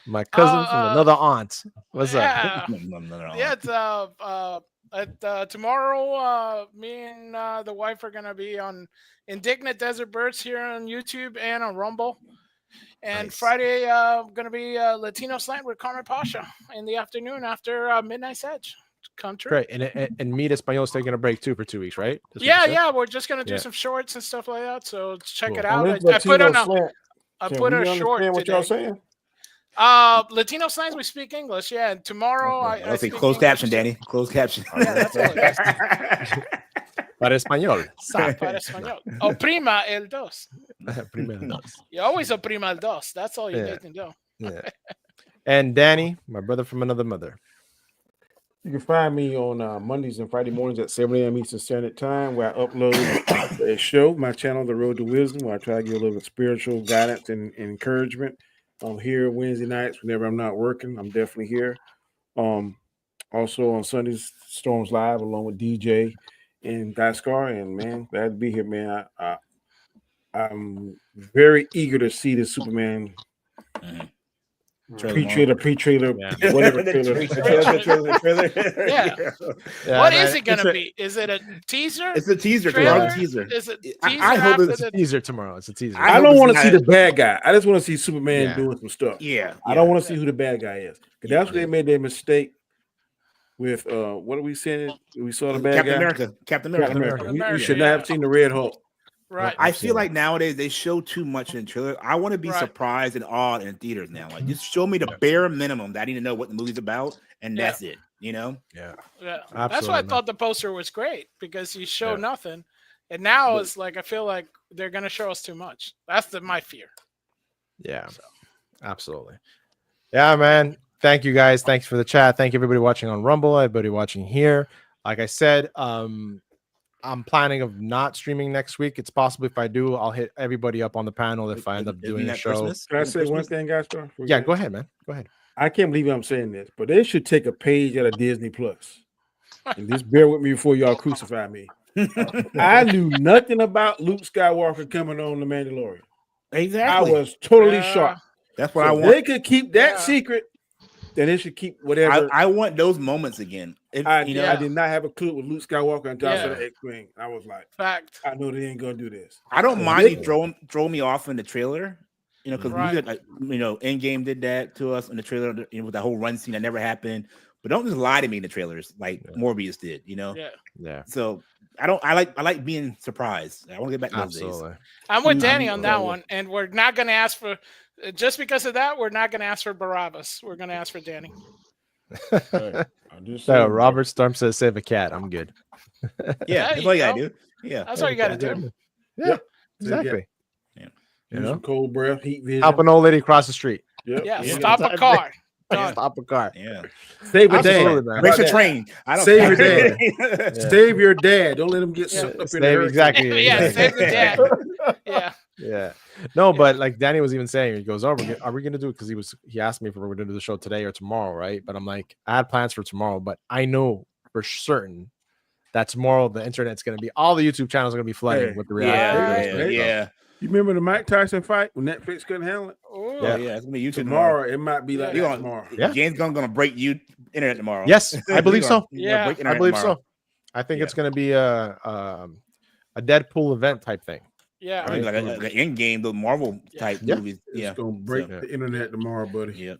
Speaker 2: my cousin from another aunt. What's up?
Speaker 10: Yeah, it's tomorrow. Me and the wife are gonna be on Indignant Desert Birds here on YouTube and on Rumble. And Friday, gonna be Latino Slant with Carmen Pasha in the afternoon after Midnight's Edge. Come true.
Speaker 2: Great. And Meet Espanol's taking a break too for 2 weeks, right?
Speaker 10: Yeah. We're just gonna do some shorts and stuff like that. So check it out. I put on a short today.
Speaker 7: What y'all saying?
Speaker 10: Latino Slants, we speak English. Yeah. And tomorrow
Speaker 3: I think closed caption, Danny. Closed caption.
Speaker 10: Yeah, that's all it is.
Speaker 2: Para español.
Speaker 10: Para español. Oprima el dos. You always oprima el dos. That's all you need to do.
Speaker 2: Yeah. And Danny, my brother from another mother.
Speaker 7: You can find me on Mondays and Friday mornings at 7 a.m. Eastern Standard Time, where I upload a show, my channel, The Road to Wisdom, where I try to give a little spiritual guidance and encouragement. I'm here Wednesday nights whenever I'm not working. I'm definitely here. Also on Sundays, Storms Live, along with DJ and Scar. And man, glad to be here, man. I'm very eager to see the Superman pre-trailer, whatever trailer.
Speaker 10: Yeah. What is it gonna be? Is it a teaser?
Speaker 3: It's a teaser.
Speaker 10: Teaser. Is it teaser?
Speaker 2: I hope it's a teaser tomorrow. It's a teaser.
Speaker 7: I don't want to see the bad guy. I just want to see Superman doing some stuff.
Speaker 3: Yeah.
Speaker 7: I don't want to see who the bad guy is. Because that's where they made their mistake with what are we saying? We saw the bad guy.
Speaker 3: Captain America.
Speaker 7: We should not have seen the Red Hulk.
Speaker 10: Right.
Speaker 3: I feel like nowadays they show too much in the trailer. I want to be surprised and awed in theaters now. Like, just show me the bare minimum that I need to know what the movie's about, and that's it. You know?
Speaker 10: Yeah. That's why I thought the poster was great, because you show nothing, and now it's like I feel like they're gonna show us too much. That's my fear.
Speaker 2: Yeah. So. Absolutely. Yeah, man. Thank you guys. Thanks for the chat. Thank you everybody watching on Rumble. Everybody watching here. Like I said, I'm planning of not streaming next week. It's possible if I do, I'll hit everybody up on the panel if I end up doing a show.
Speaker 7: Christmas? Can I say one thing, guys?
Speaker 2: Yeah, go ahead, man. Go ahead.
Speaker 7: I can't believe I'm saying this, but they should take a page out of Disney Plus. And just bear with me before y'all crucify me. I knew nothing about Luke Skywalker coming on The Mandalorian.
Speaker 3: Exactly.
Speaker 7: I was totally shocked.
Speaker 3: That's what I want.
Speaker 7: They could keep that secret. Then they should keep whatever.
Speaker 3: I want those moments again.
Speaker 7: I did not have a clue with Luke Skywalker until I saw the X-Wing. I was like,
Speaker 10: fact.
Speaker 7: I know they ain't gonna do this.
Speaker 3: I don't mind you throw me off in the trailer, because Endgame did that to us in the trailer, with the whole run scene that never happened. But don't just lie to me in the trailers like Morbius did,
Speaker 10: Yeah.
Speaker 3: So I like being surprised. I want to get back to those days.
Speaker 10: I'm with Danny on that one, and we're not going to ask for, just because of that, we're not going to ask for Barabbas. We're going to ask for Danny.
Speaker 2: So Robert Storm says save a cat. I'm good.
Speaker 3: Yeah, that's all you gotta do. Yeah,
Speaker 10: that's all you gotta do.
Speaker 2: Yeah, exactly.
Speaker 3: Yeah.
Speaker 2: You know,
Speaker 7: cold breath, heat vision.
Speaker 2: Help an old lady across the street.
Speaker 10: Yeah, stop a car.
Speaker 2: Stop a car.
Speaker 3: Yeah.
Speaker 7: Save a dad.
Speaker 3: Race a train.
Speaker 7: Save your dad. Save your dad. Don't let him get sucked up in there.
Speaker 2: Exactly.
Speaker 10: Yeah, save the dad. Yeah.
Speaker 2: Yeah. No, but like Danny was even saying, he goes, "Oh, are we gonna do it?" Because he asked me if we were gonna do the show today or tomorrow, right? But I'm like, I had plans for tomorrow, but I know for certain that tomorrow the internet's gonna be all the YouTube channels are gonna be flooding with the reality.
Speaker 3: Yeah.
Speaker 7: You remember the Mike Tyson fight when Netflix couldn't handle it?
Speaker 3: Yeah, it's gonna be YouTube
Speaker 7: tomorrow. It might be like that tomorrow.
Speaker 3: Yeah, James gonna break you internet tomorrow.
Speaker 2: Yes, I believe so.
Speaker 10: Yeah,
Speaker 2: I believe so. I think it's gonna be a Deadpool event type thing.
Speaker 10: Yeah,
Speaker 3: right? Like an end game, the Marvel type movies.
Speaker 7: It's gonna break the internet tomorrow, buddy.
Speaker 3: Yeah.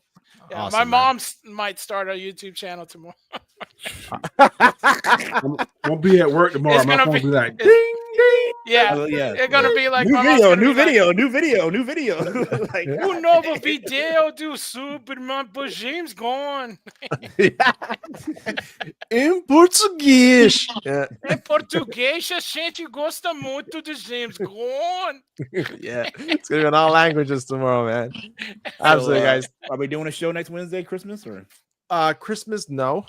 Speaker 10: Yeah,
Speaker 2: Awesome,
Speaker 10: my mom might start a YouTube channel tomorrow.
Speaker 7: Won't be at work tomorrow. My phone will be like, ding, ding.
Speaker 10: Yeah, it's gonna be like
Speaker 3: new video. Like,
Speaker 10: um novo video do Superman, but James gone.
Speaker 2: Em português.
Speaker 10: Em português, a gente gosta muito de James gone.
Speaker 2: Yeah, it's gonna be in all languages tomorrow, man. Absolutely, guys.
Speaker 3: Are we doing a show next Wednesday, Christmas, or?
Speaker 2: Christmas, no.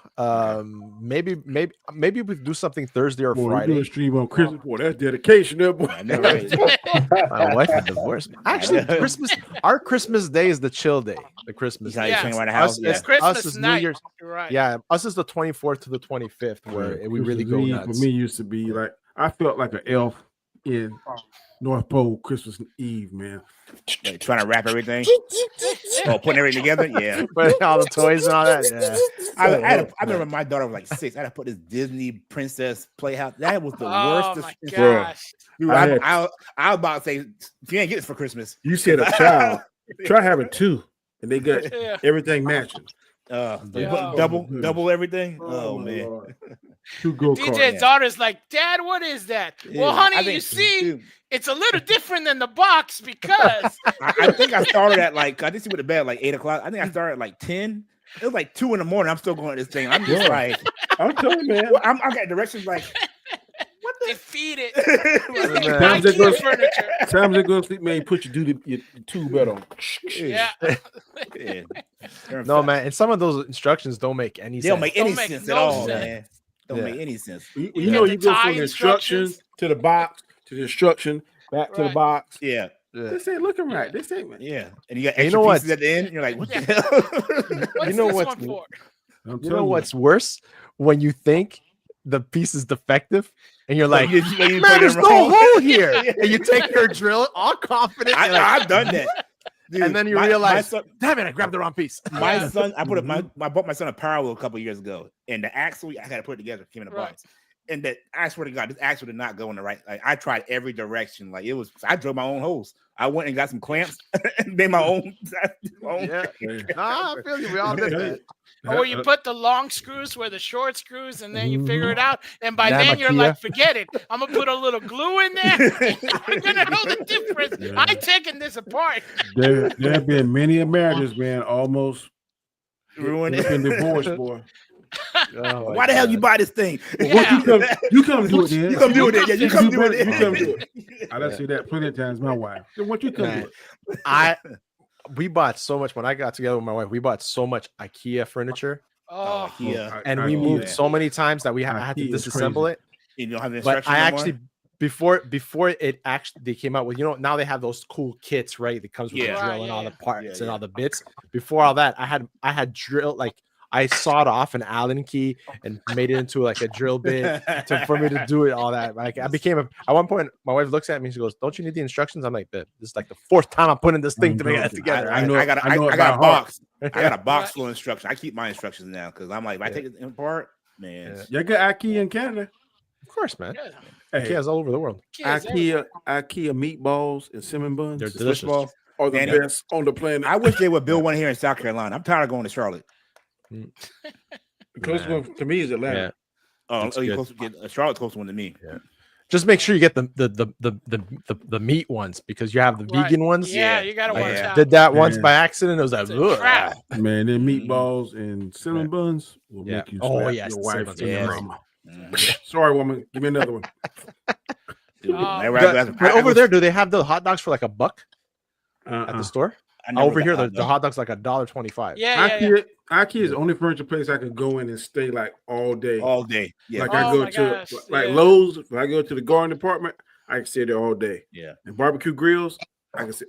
Speaker 2: Maybe we do something Thursday or
Speaker 7: Boy,
Speaker 2: Friday.
Speaker 7: You do a stream on Christmas, boy. That's dedication, there, boy.
Speaker 3: I know, right?
Speaker 2: My wife is divorced. Actually, our Christmas day is the chill day. The Christmas day.
Speaker 10: It's Christmas
Speaker 2: us is
Speaker 10: night.
Speaker 2: New Year's.
Speaker 10: Right.
Speaker 2: Yeah, us is the 24th to the 25th, where we really go
Speaker 7: Eve
Speaker 2: nuts.
Speaker 7: For me, used to be like I felt like an elf in North Pole Christmas Eve, man.
Speaker 3: Like, trying to wrap everything. Putting everything together. Yeah,
Speaker 2: putting all the toys and all that. Yeah,
Speaker 3: I remember my daughter was like 6. I had to put this Disney princess playhouse. That was the worst.
Speaker 10: Oh my gosh!
Speaker 3: Dude, I was about to say, you ain't get this for Christmas.
Speaker 7: You said a child. Try having 2, and they got everything matching.
Speaker 3: Double everything. Oh man.
Speaker 7: 2 go-karts.
Speaker 10: DJ's daughter's like, Dad, what is that?
Speaker 3: Yeah,
Speaker 10: well, honey, you see, it's a little different than the box because
Speaker 3: I think I started at I didn't see with the bed like 8 o'clock. I think I started at like 10. It was like 2 in the morning. I'm still going to this thing. I'm just like,
Speaker 7: I'm telling you, man.
Speaker 3: I got directions like,
Speaker 10: what the defeat it.
Speaker 7: Times they go to sleep, man. Put your tube bed on.
Speaker 10: Yeah.
Speaker 2: No, man. And some of those instructions don't make any sense.
Speaker 3: They don't make any sense at all, man. Don't make any sense.
Speaker 7: You know, you go from the instructions to the box to the instruction back to the box.
Speaker 3: Yeah.
Speaker 7: This ain't looking right. This ain't right.
Speaker 3: Yeah. And you got extra pieces at the end. You're like, what the hell?
Speaker 10: What's this one for?
Speaker 2: You know what's worse? When you think the piece is defective and you're like, man, there's no hole here. And you take your drill all confident.
Speaker 3: I've done that. Dude,
Speaker 2: and then you realize, damn it, I grabbed the wrong piece.
Speaker 3: My son, I bought my son a Power Wheel a couple years ago, and the axle I got to put it together came in a box. And that, I swear to God, this axle did not go in the right. Like I tried every direction. Like it was, I drove my own holes. I went and got some clamps and made my own.
Speaker 2: Yeah. I feel you. We all did that.
Speaker 10: Or you put the long screws where the short screws, and then you figure it out. And by then you're like, forget it. I'm gonna put a little glue in there. I'm gonna know the difference. Yeah. I'm taking this apart.
Speaker 7: There have been many marriages, man, almost
Speaker 3: ruined.
Speaker 7: Been divorced, boy.
Speaker 3: Oh, why the hell you buy this thing?
Speaker 7: Yeah. You come do it then.
Speaker 3: You come do it then. Yeah, you come do it.
Speaker 7: You come do it. I done see that plenty of times. My wife. Then what you come do
Speaker 2: it? We bought so much when I got together with my wife. We bought so much IKEA furniture.
Speaker 10: Oh,
Speaker 3: IKEA.
Speaker 2: And we moved so many times that we had to disassemble it.
Speaker 3: You don't have the instructions.
Speaker 2: But I actually before it actually they came out with, now they have those cool kits, right? That comes with the drill and all the parts and all the bits. Before all that, I had drill I sawed off an Allen key and made it into like a drill bit for me to do it, all that. Like at one point, my wife looks at me and she goes, "Don't you need the instructions?" I'm like, "This is like the 4th time I'm putting this thing together."
Speaker 3: I got a box. I got a box full of instructions. I keep my instructions now because I'm like, if I take it apart, man.
Speaker 7: You got IKEA in Canada,
Speaker 2: of course, man.
Speaker 10: Yeah.
Speaker 2: Hey, IKEA's all over the world.
Speaker 7: IKEA meatballs and cinnamon buns.
Speaker 2: They're delicious.
Speaker 7: Are the best on the planet.
Speaker 3: I wish they would build one here in South Carolina. I'm tired of going to Charlotte.
Speaker 7: The closest one to me is Atlanta.
Speaker 3: Oh, you close to get Charlotte's close one to me.
Speaker 2: Yeah. Just make sure you get the meat ones because you have the vegan ones.
Speaker 10: Yeah, you gotta watch out.
Speaker 2: Did that once by accident. It was like,
Speaker 7: man, them meatballs and cinnamon buns will make you slap your wife and your mama. Sorry, woman. Give me another one.
Speaker 2: But over there, do they have the hot dogs for like $1 at the store? Over here, the hot dogs like $1.25.
Speaker 7: IKEA is the only furniture place I could go in and stay like all day.
Speaker 3: All day. Yeah.
Speaker 7: Like I go to Lowe's. If I go to the garden department, I can sit there all day.
Speaker 3: Yeah.
Speaker 7: And barbecue grills, I can sit.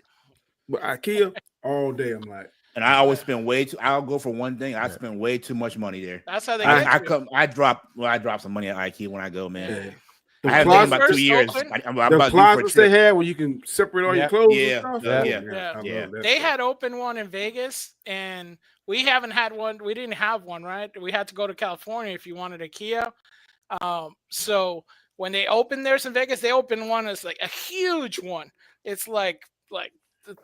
Speaker 7: But IKEA all day. I'm like.
Speaker 3: And I always spend I'll go for one thing. I spend way too much money there.
Speaker 10: That's how they
Speaker 3: I drop some money at IKEA when I go, man.
Speaker 7: Yeah.
Speaker 3: I have been about 2 years.
Speaker 7: The closets they had where you can separate all your clothes.
Speaker 3: Yeah.
Speaker 10: They had open one in Vegas, and we haven't had one. We didn't have one, right? We had to go to California if you wanted IKEA. So when they opened theirs in Vegas, they opened one as like a huge one. It's like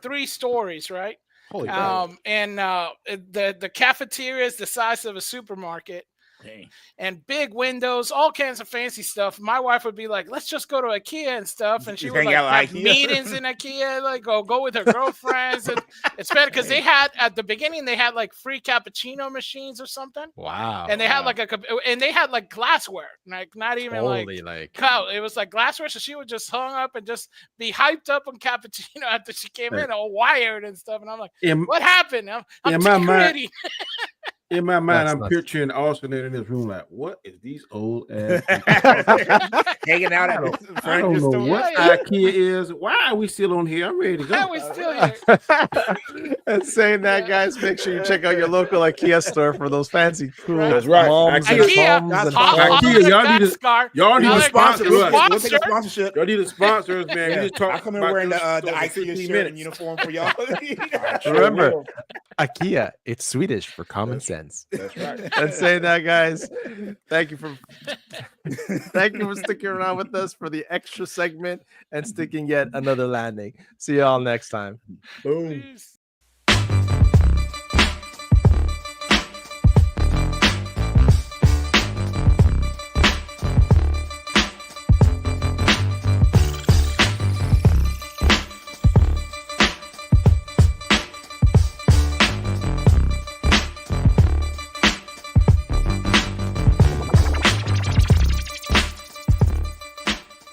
Speaker 10: 3 stories, right?
Speaker 2: Holy God.
Speaker 10: And the cafeteria is the size of a supermarket.
Speaker 3: Dang.
Speaker 10: And big windows, all kinds of fancy stuff. My wife would be like, let's just go to IKEA and stuff. And she would like have meetings in IKEA, like go with her girlfriends. And it's better because they had at the beginning, they had like free cappuccino machines or something.
Speaker 2: Wow.
Speaker 10: And they had like glassware, like not even it was like glassware. So she would just hung up and just be hyped up on cappuccino after she came in, all wired and stuff. And I'm like, what happened? I'm too pretty.
Speaker 7: In my mind, I'm picturing Austin in this room like, what is these old ass
Speaker 3: hanging out at
Speaker 7: I don't know what IKEA is. Why are we still on here? I'm ready to go.
Speaker 10: Why are we still here?
Speaker 2: And saying that, guys, make sure you check out your local IKEA store for those fancy cool
Speaker 7: That's right.
Speaker 2: moms and mums.
Speaker 7: IKEA, y'all need to sponsor us. Y'all need to sponsor us, man.
Speaker 3: Yeah. I come in wearing the IKEA shirt and uniform for y'all.
Speaker 2: Remember, IKEA, it's Swedish for common sense.
Speaker 7: That's right.
Speaker 2: And saying that, guys, thank you for sticking around with us for the extra segment and sticking yet another landing. See y'all next time.
Speaker 7: Boom.
Speaker 10: Peace.